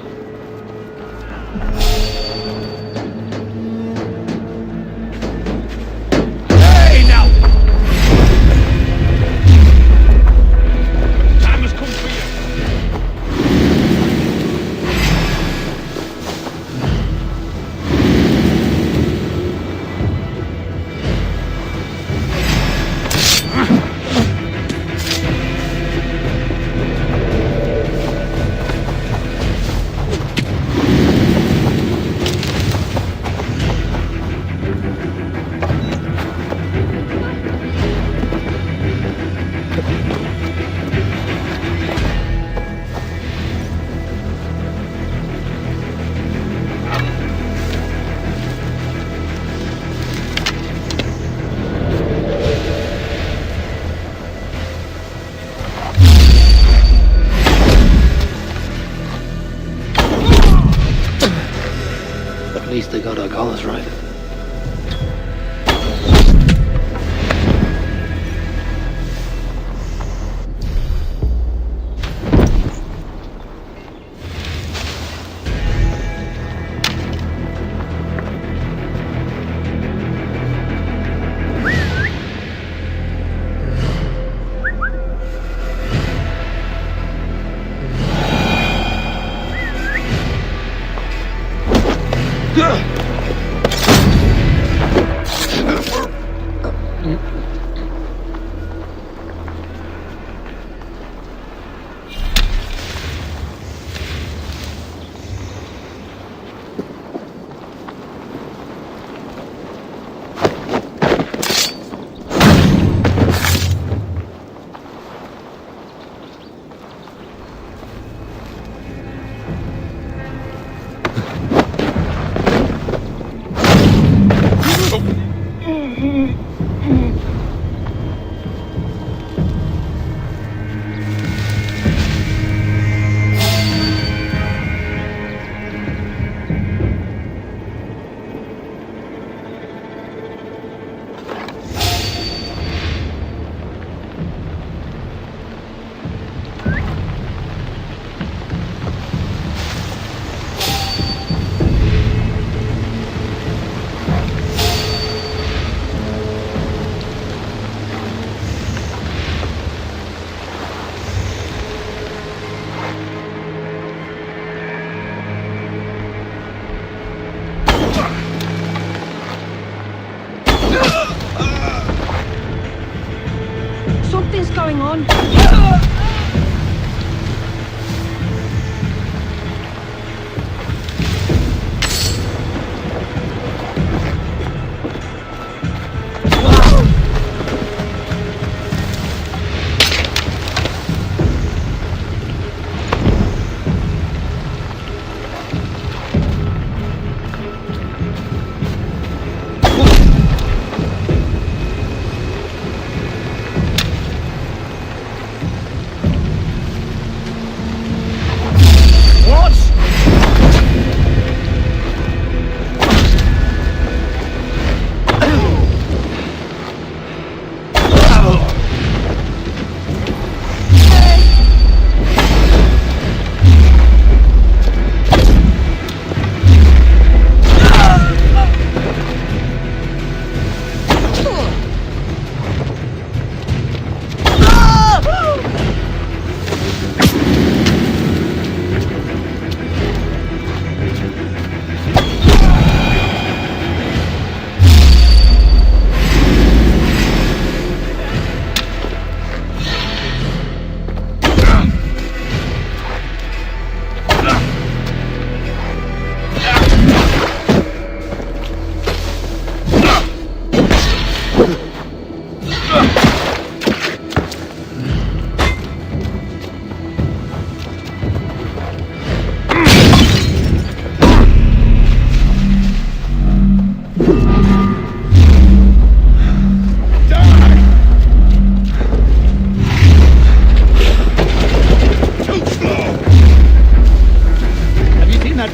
At least they got our colors right.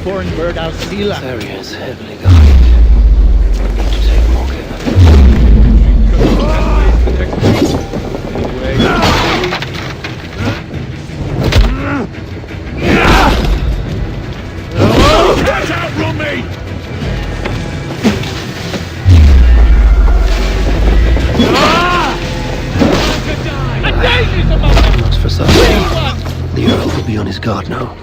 firstborn bird Alcila. This area is heavily guarded. Need to take more care. Can't outrun me! Looks for something. The Earl will be on his guard now.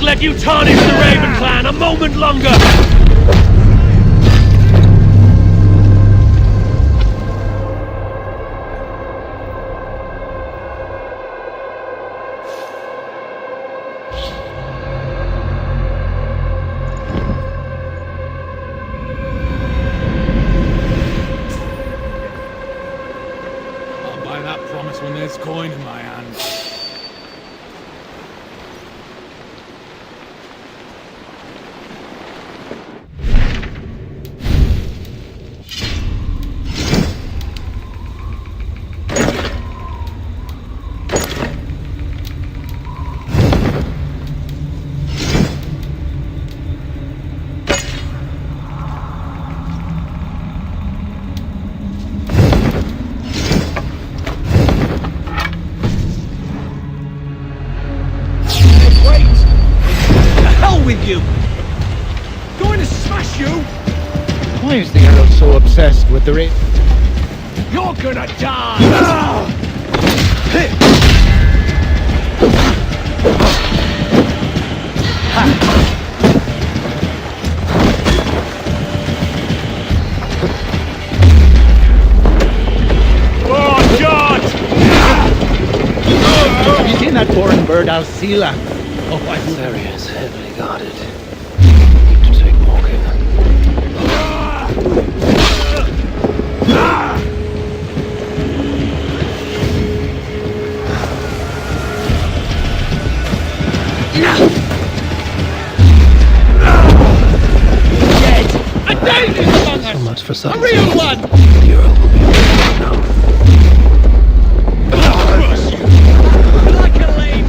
Let you tarnish the Raven clan a moment longer! I'll buy that promise when there's coin in my hand. You! Going to smash you! Why is the Earl so obsessed with the Raven? You're gonna die! sword, Alcila. Oh, This area is heavily guarded. Need to take more care. Dead! A dangerous among us! So much for some. A real one! The Earl will be around now. Like a lame!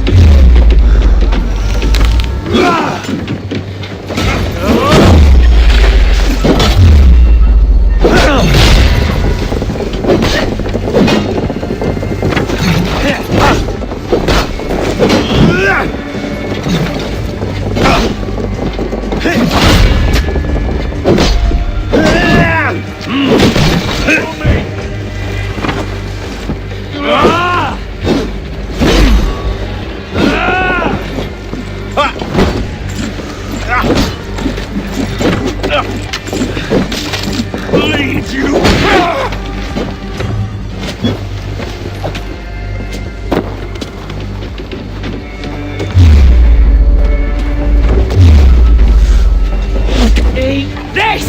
Bleed you! Eat this!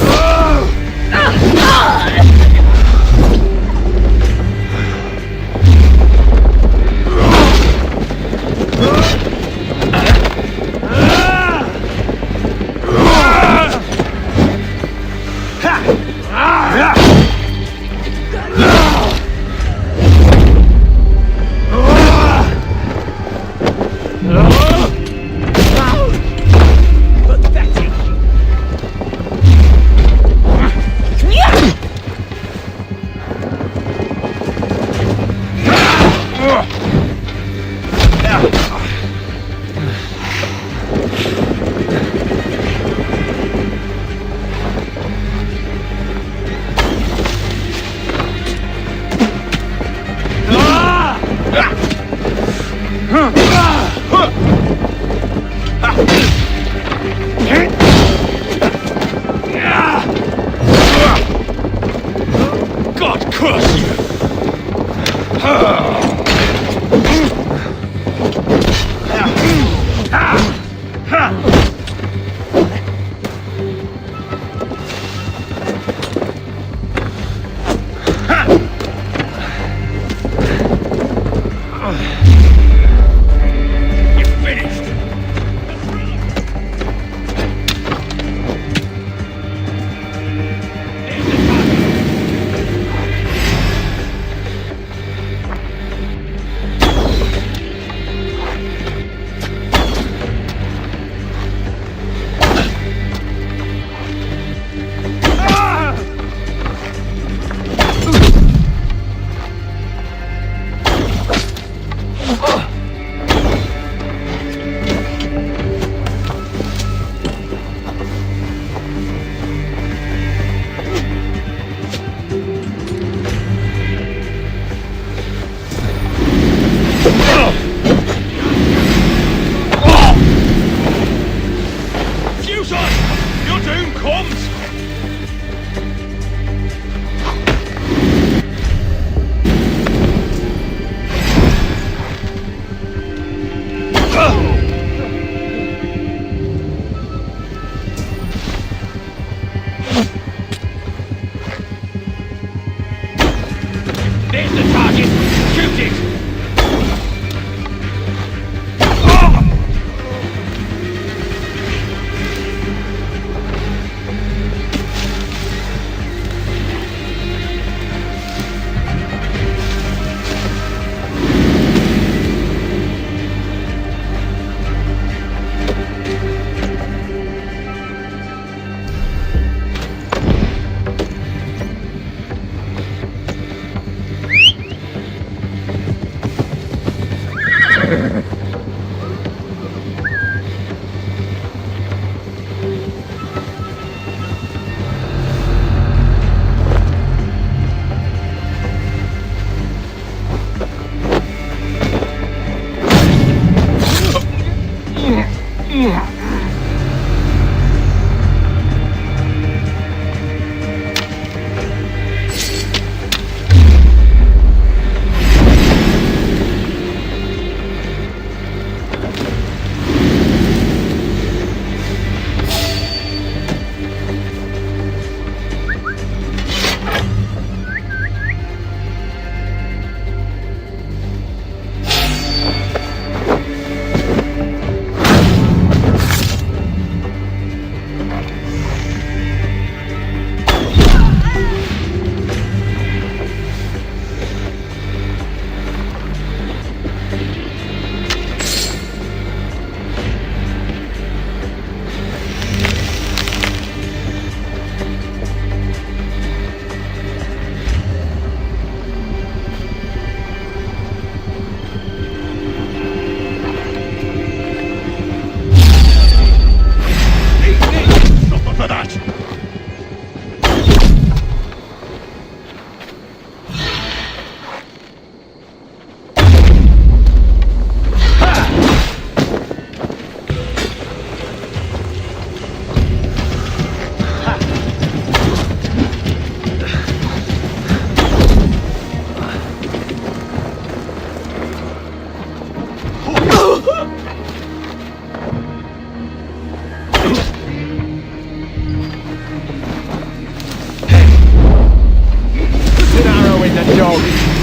dog!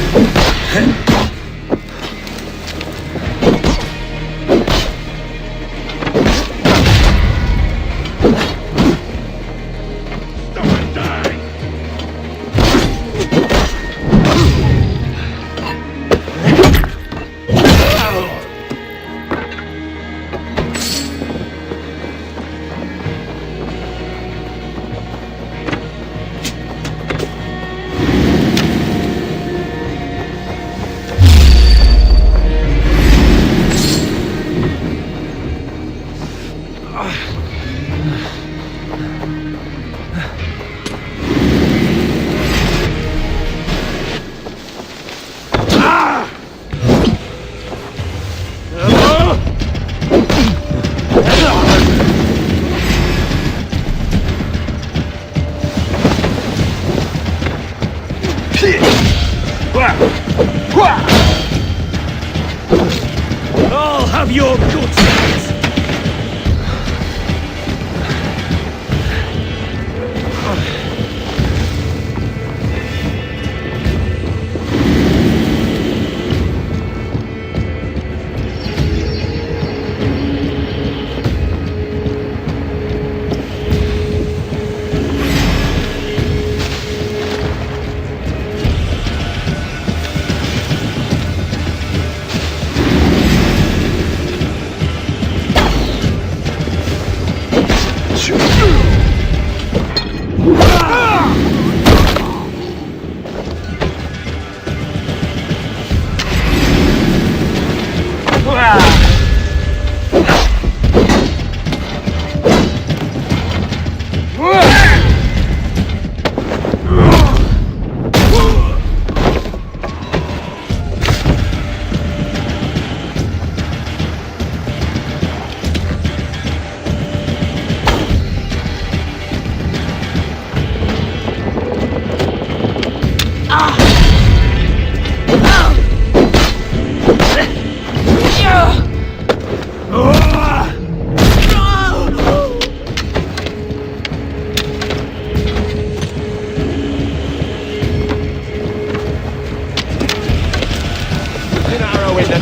I'll have your good sense.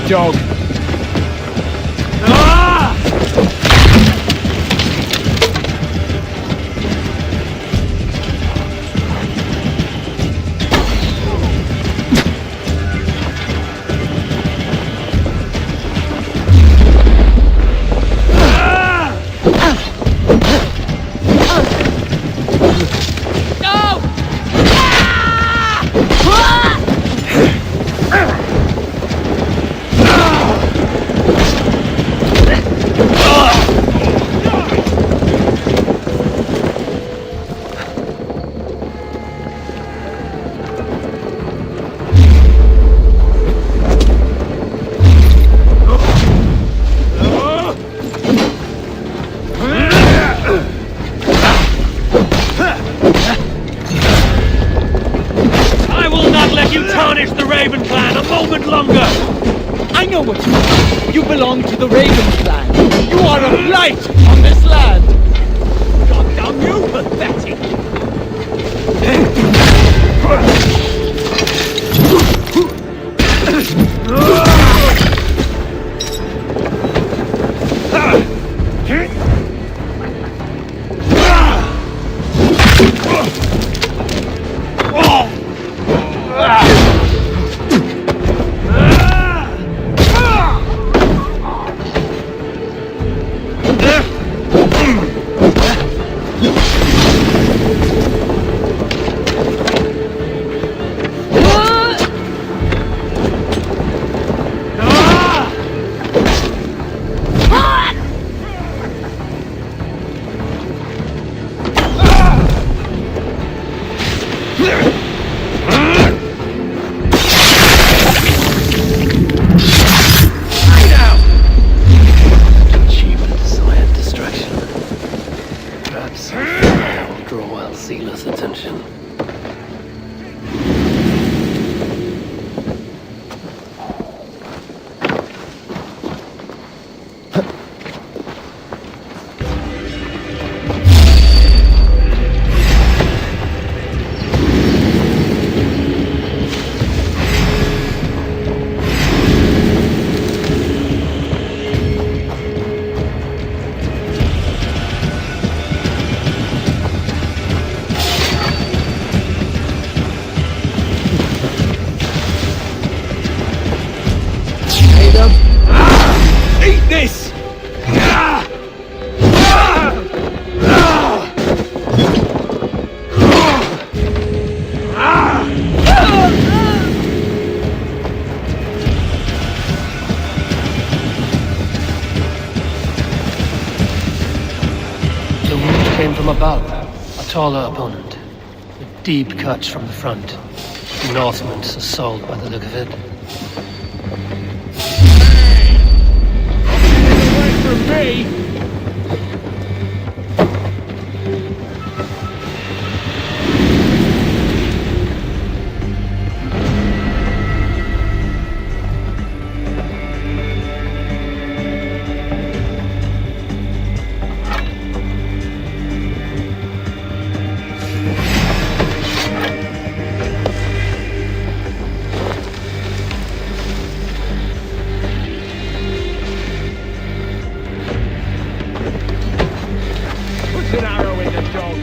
Dog. I know what you are. You belong to the Raven clan. You are a blight on this land. God damn you, pathetic! taller opponent. With deep cuts from the front. The Northman's assault by the look of it. Away from me! An arrow in the dog.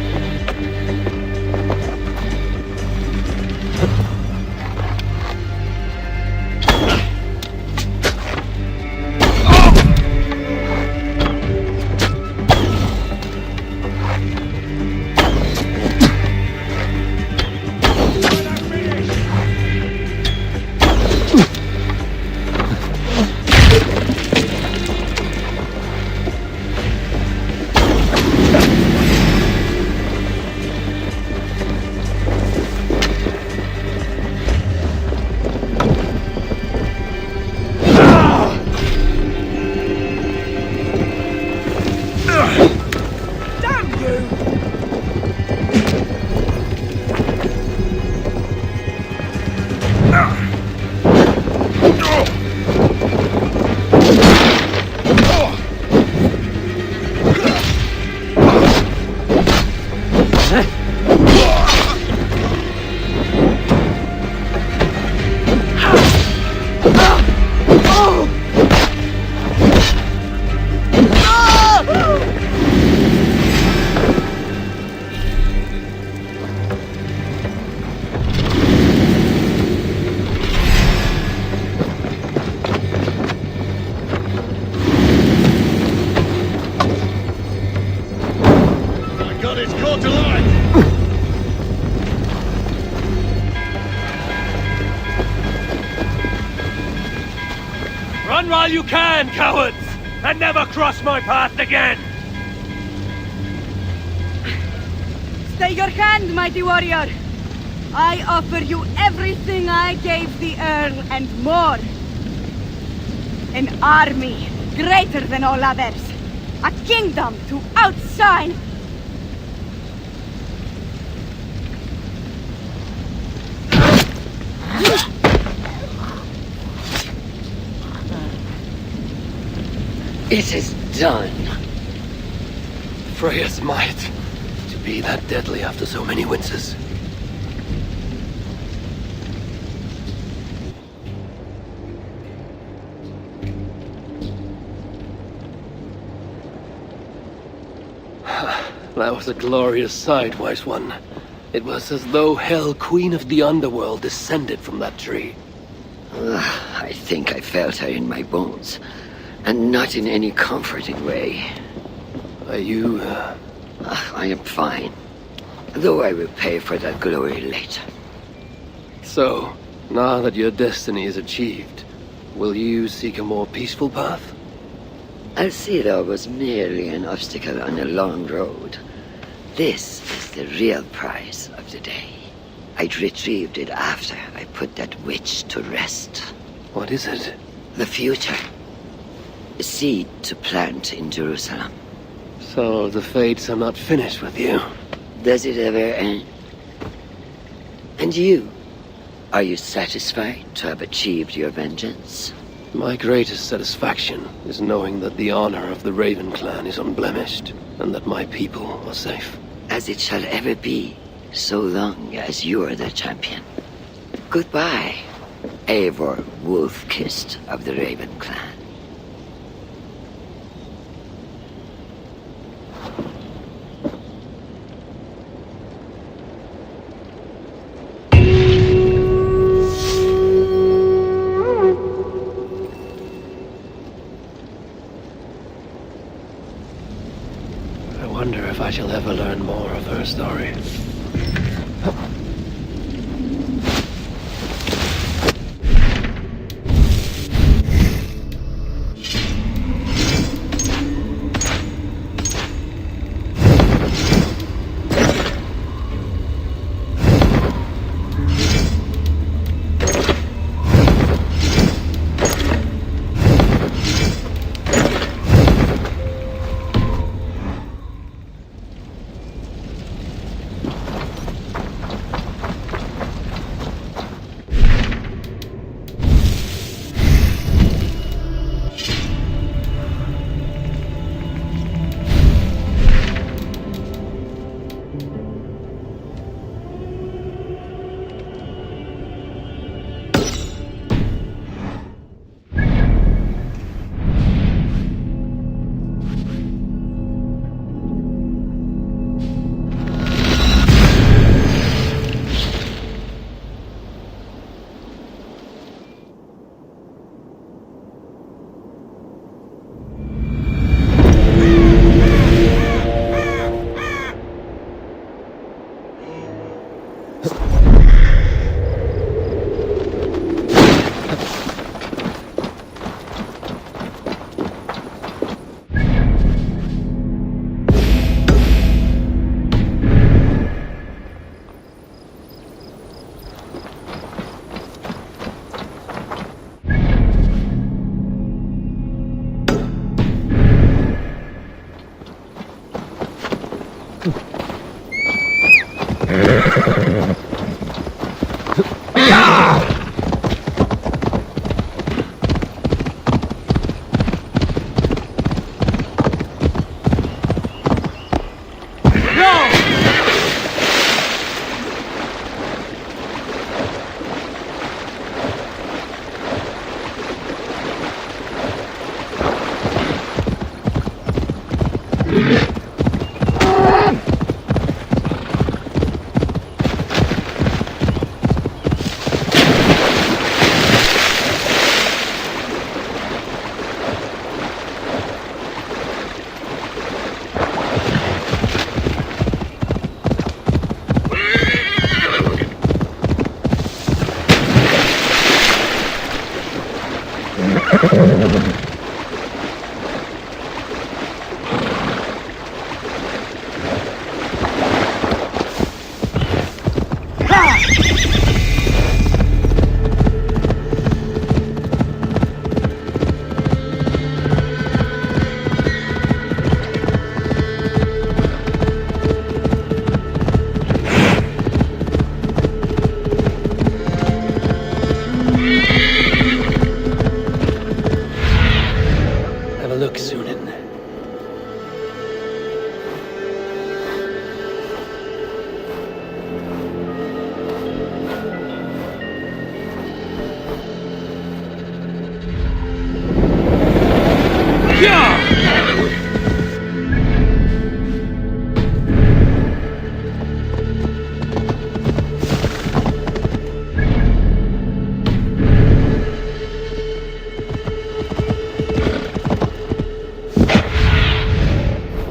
Run while you can, cowards! And never cross my path again! Stay your hand, mighty warrior! I offer you everything I gave the Earl and more. An army greater than all others. A kingdom to outshine. It is done. Freya's might. To be that deadly after so many winces. That was a glorious sight, wise one. It was as though Hel, queen of the underworld, descended from that tree. I think I felt her in my bones. And not in any comforting way. Are you, I am fine. Though I will pay for that glory later. So, now that your destiny is achieved, will you seek a more peaceful path? Alcira was merely an obstacle on a long road. This is the real prize of the day. I'd retrieved it after I put that witch to rest. What is it? The future. A seed to plant in Jerusalem. So the fates are not finished with you? Does it ever end? And you? Are you satisfied to have achieved your vengeance? My greatest satisfaction is knowing that the honor of the Raven clan is unblemished, and that my people are safe. As it shall ever be, so long as you are the champion. Goodbye, Eivor Wolf-Kissed of the Raven clan. I wonder if I shall ever learn more of her story.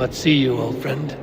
not see you, old friend.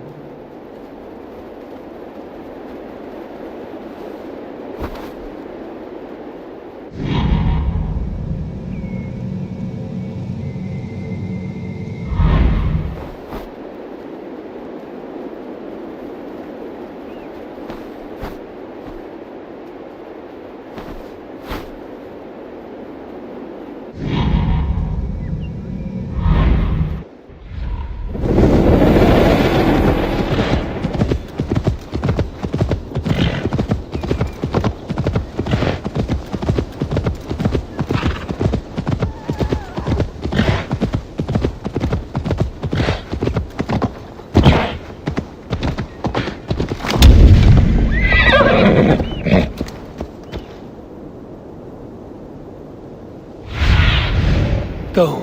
Go,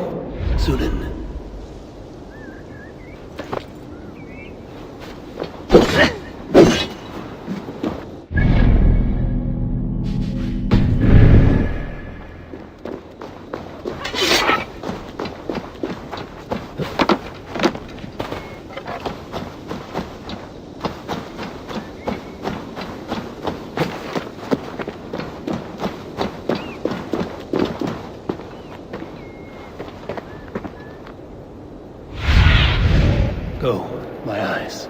Sunan. Go, my eyes.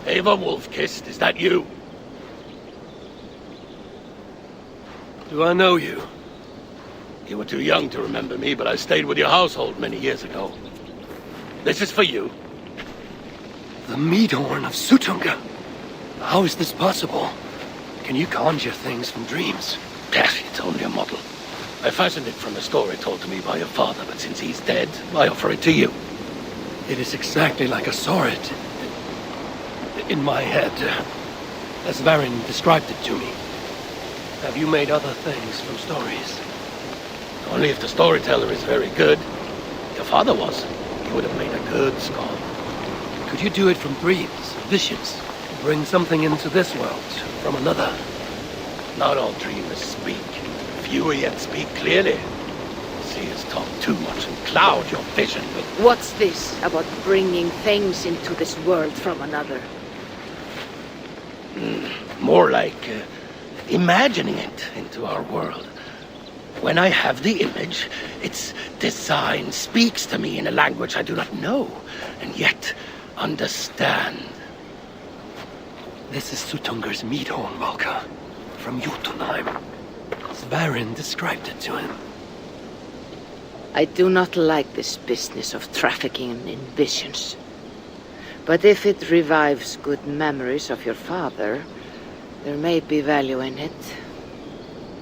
Eivor Wolf-Kissed, is that you? Do I know you? You were too young to remember me, but I stayed with your household many years ago. This is for you. The mead horn of Sutunga. How is this possible? Can you conjure things from dreams? It's only a model. I fashioned it from a story told to me by your father, but since he's dead, I offer it to you. It is exactly like I saw it. In my head, as Varin described it to me. Have you made other things from stories? Only if the storyteller is very good. Your father was. He would have made a good skull. Could you do it from dreams, visions? Bring something into this world from another? Not all dreamers speak. Fewer yet speak clearly. Seers talk too much and cloud your vision with... What's this about bringing things into this world from another? More like imagining it into our world. When I have the image, its design speaks to me in a language I do not know, and yet understand. This is Sutunger's meat horn, Valka. From Jotunheim. Sverrin described it to him. I do not like this business of trafficking in visions. But if it revives good memories of your father, there may be value in it.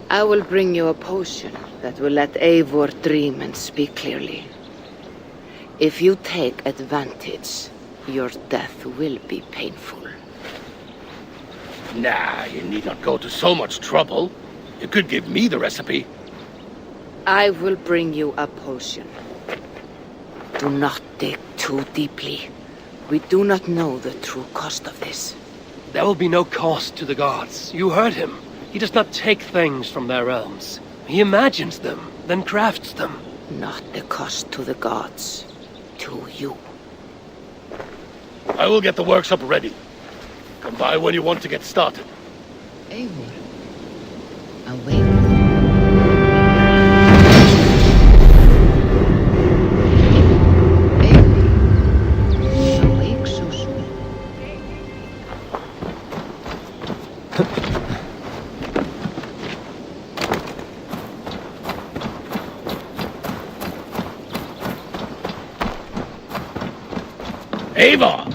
I will bring you a potion that will let Eivor dream and speak clearly. If you take advantage, your death will be painful. Nah, you need not go to so much trouble. You could give me the recipe. I will bring you a potion. Do not dig too deeply. We do not know the true cost of this. There will be no cost to the gods. You heard him. He does not take things from their realms. He imagines them, then crafts them. Not the cost to the gods. To you. I will get the workshop ready. Come by when you want to get started. Eivor. Awake. Eivor!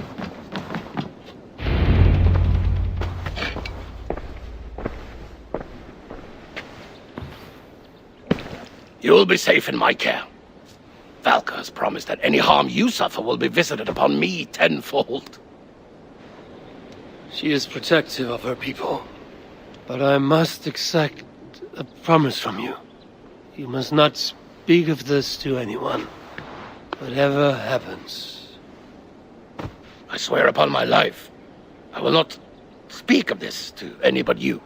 You'll be safe in my care. Valka has promised that any harm you suffer will be visited upon me tenfold. She is protective of her people. But I must exact a promise from you. You must not speak of this to anyone. Whatever happens. I swear upon my life, I will not speak of this to any but you.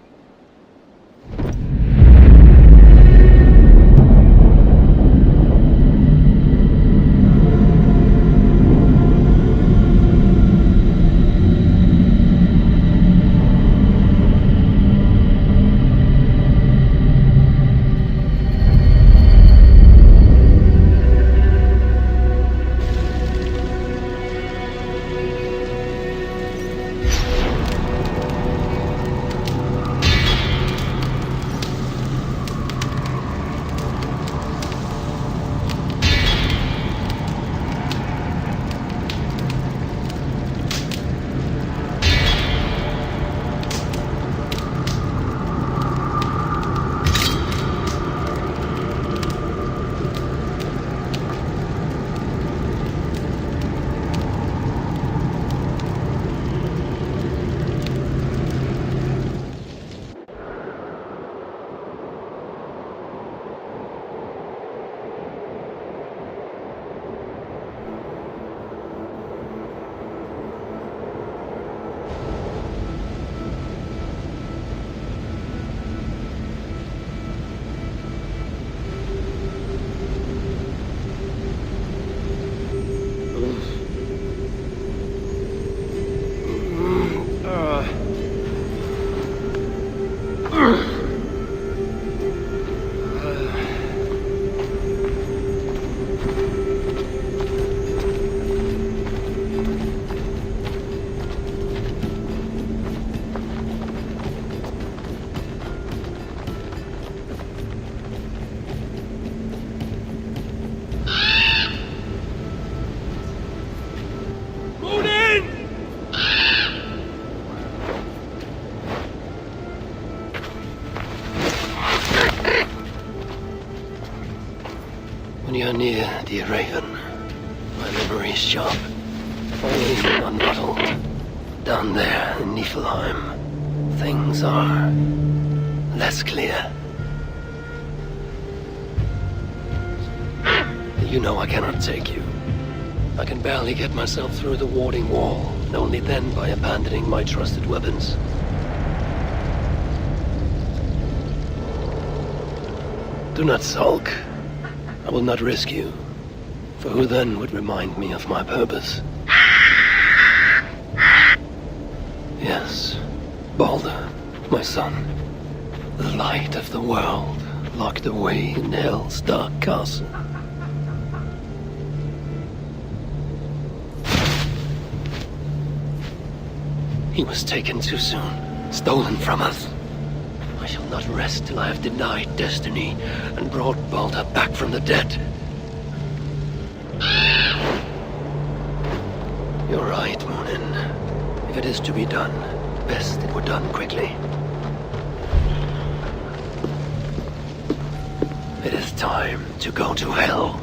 When you're near, dear Raven, my memory's sharp, fully unmuddled. Down there in Niflheim, things are less clear. You know I cannot take you. I can barely get myself through the warding wall, and only then by abandoning my trusted weapons. Do not sulk. I will not risk you, for who then would remind me of my purpose? Yes, Baldur, my son, the light of the world, locked away in Hell's dark castle. He was taken too soon, stolen from us. I shall not rest till I have denied destiny and brought Balder back from the dead. You're right, Munin. If it is to be done, best it were done quickly. It is time to go to hell.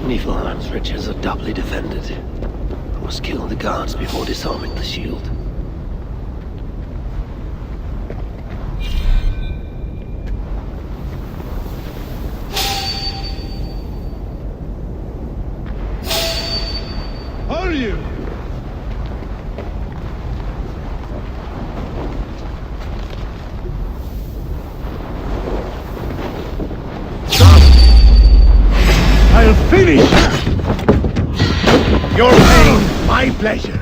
Niflheim's riches are doubly defended. We must kill the guards before disarming the shield. Are you? I'll finish! Your pain, my pleasure.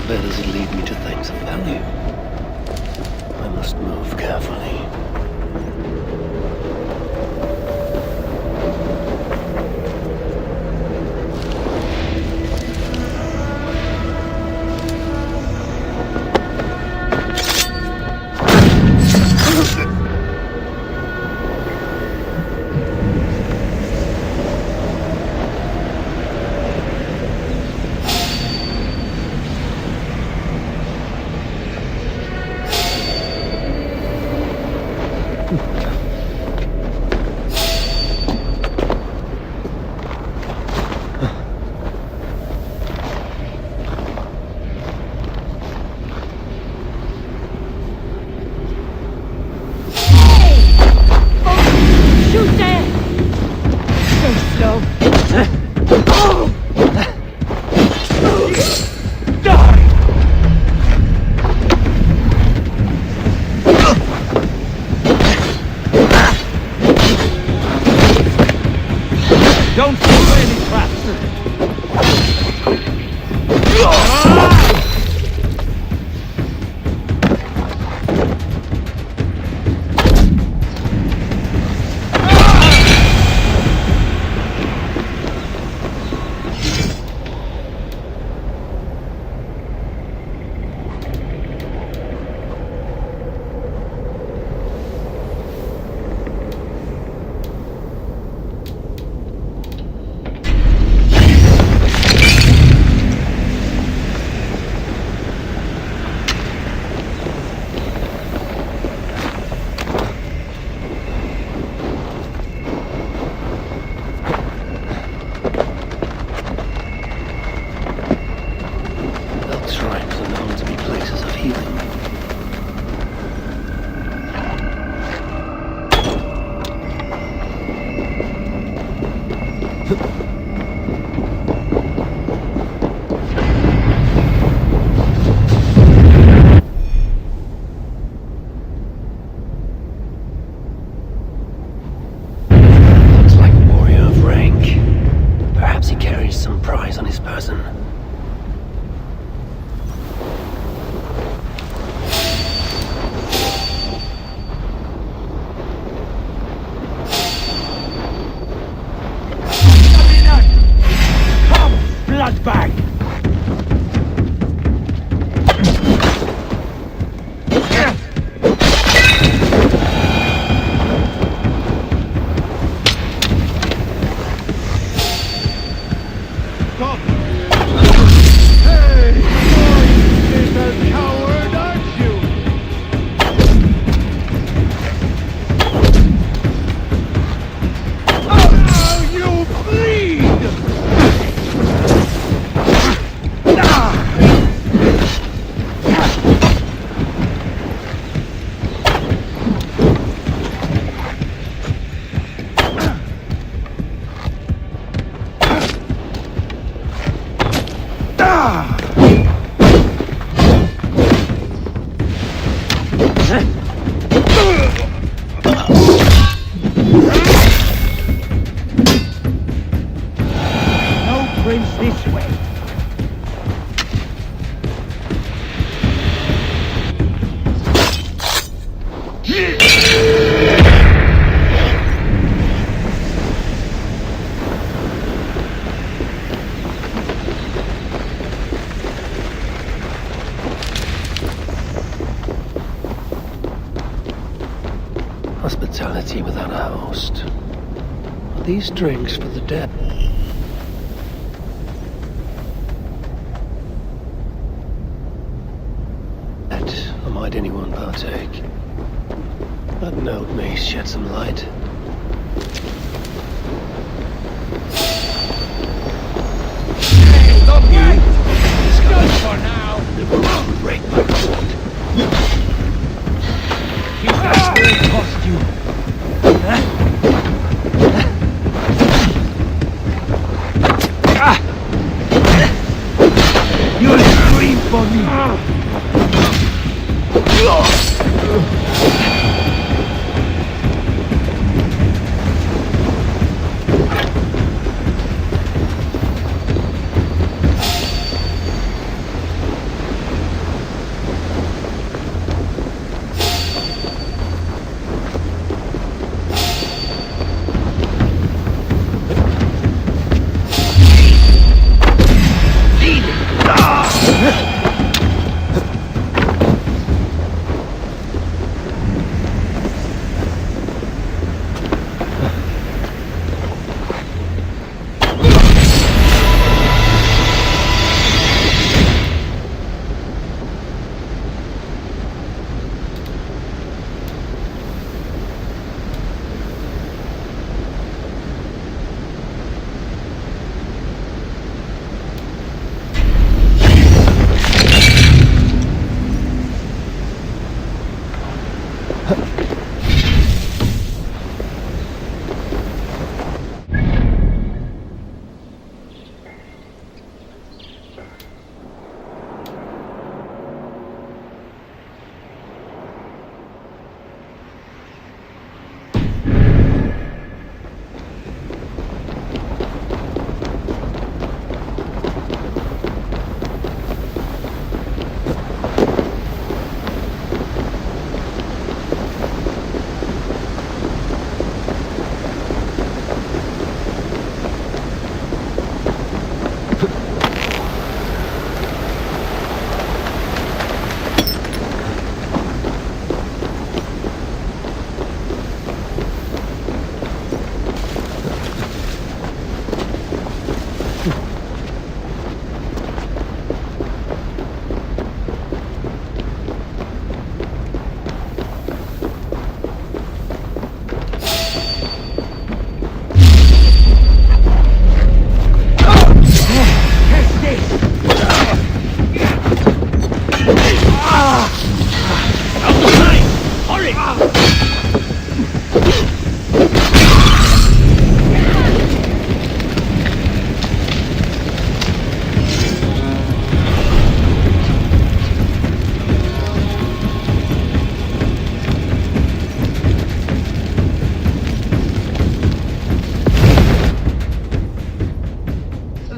Where does it lead me to things of value? I must move carefully. Hospitality without a host. Are these drinks for the dead? Or might anyone partake? That note may shed some light. Stop you! Good for now! The rules would break my sword. Keep that weird costume. You'll scream for me!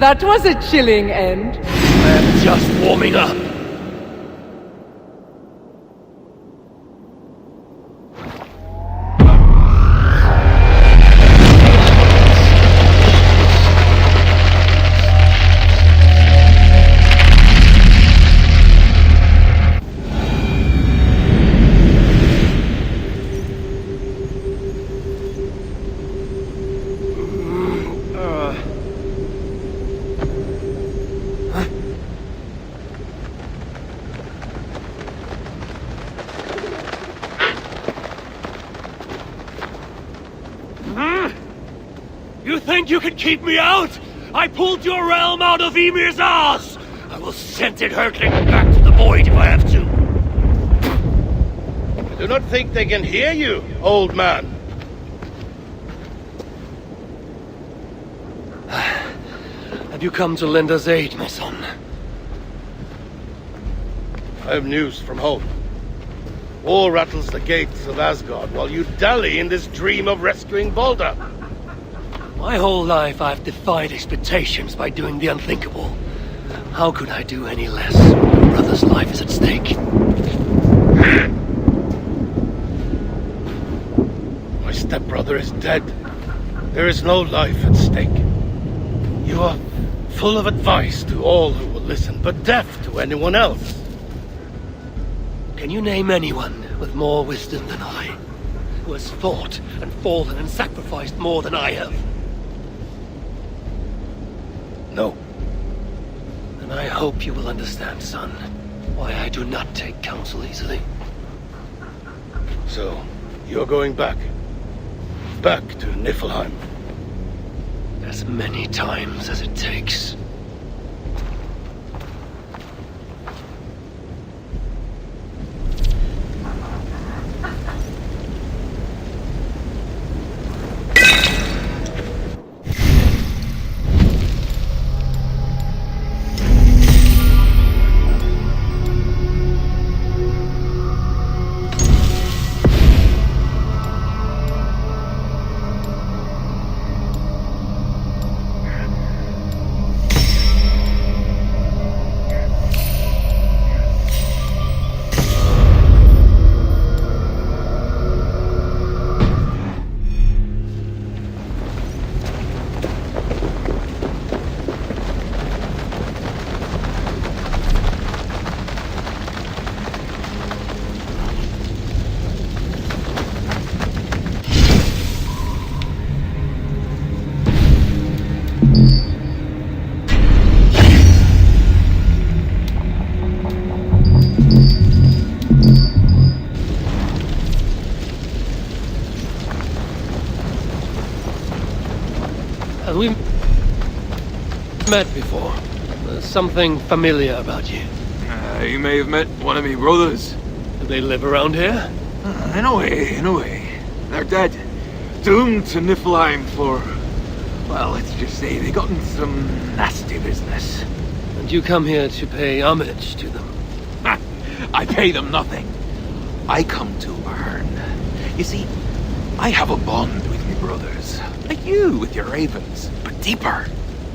That was a chilling end. I am just warming up. You think you can keep me out? I pulled your realm out of Ymir's ass! I will send it hurtling back to the void if I have to. I do not think they can hear you, old man. Have you come to lend us aid, my son? I have news from home. War rattles the gates of Asgard while you dally in this dream of rescuing Baldur. My whole life I've defied expectations by doing the unthinkable. How could I do any less when my brother's life is at stake? My stepbrother is dead. There is no life at stake. You are full of advice to all who will listen, but deaf to anyone else. Can you name anyone with more wisdom than I? Who has fought and fallen and sacrificed more than I have? No. And I hope you will understand, son, why I do not take counsel easily. So, you're going back? Back to Niflheim? As many times as it takes. We met before. There's something familiar about you. You may have met one of me brothers. Do they live around here? In a way, in a way. They're dead. Doomed to Niflheim for... well, let's just say they got in some nasty business. And you come here to pay homage to them? I pay them nothing. I come to earn. You see, I have a bond with my brothers. Like you with your ravens, but deeper.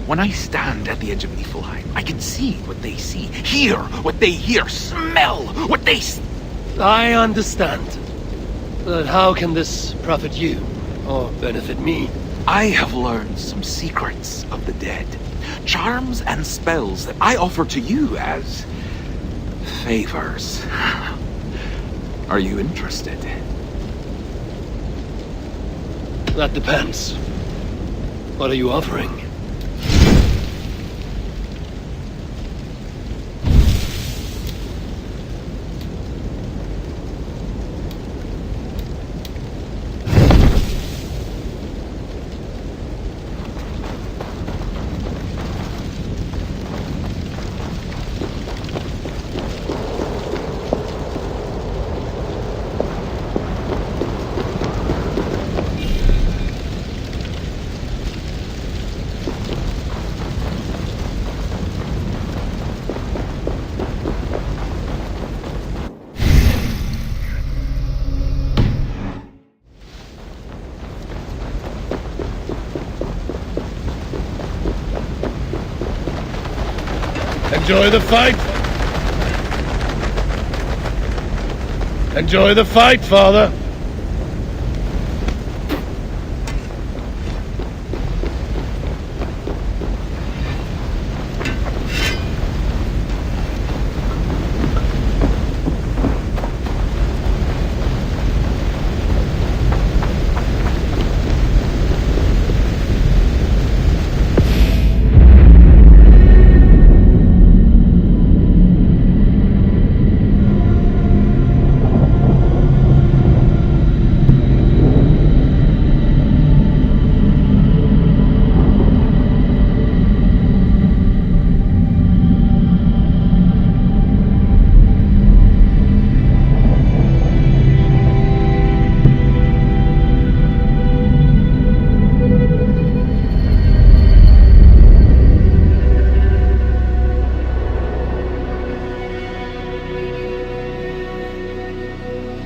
When I stand at the edge of Niflheim, I can see what they see, hear what they hear, smell what they... I understand. But how can this profit you, or benefit me? I have learned some secrets of the dead. Charms and spells that I offer to you as... favors. Are you interested? That depends. What are you offering? Enjoy the fight. Enjoy the fight, Father.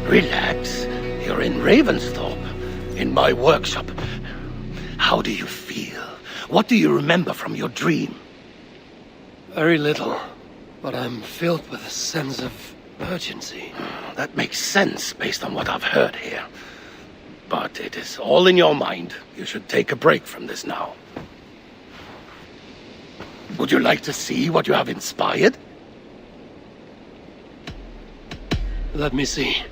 Relax. You're in Ravensthorpe, in my workshop. How do you feel? What do you remember from your dream? Very little, but I'm filled with a sense of urgency. That makes sense based on what I've heard here. But it is all in your mind. You should take a break from this now. Would you like to see what you have inspired? Let me see.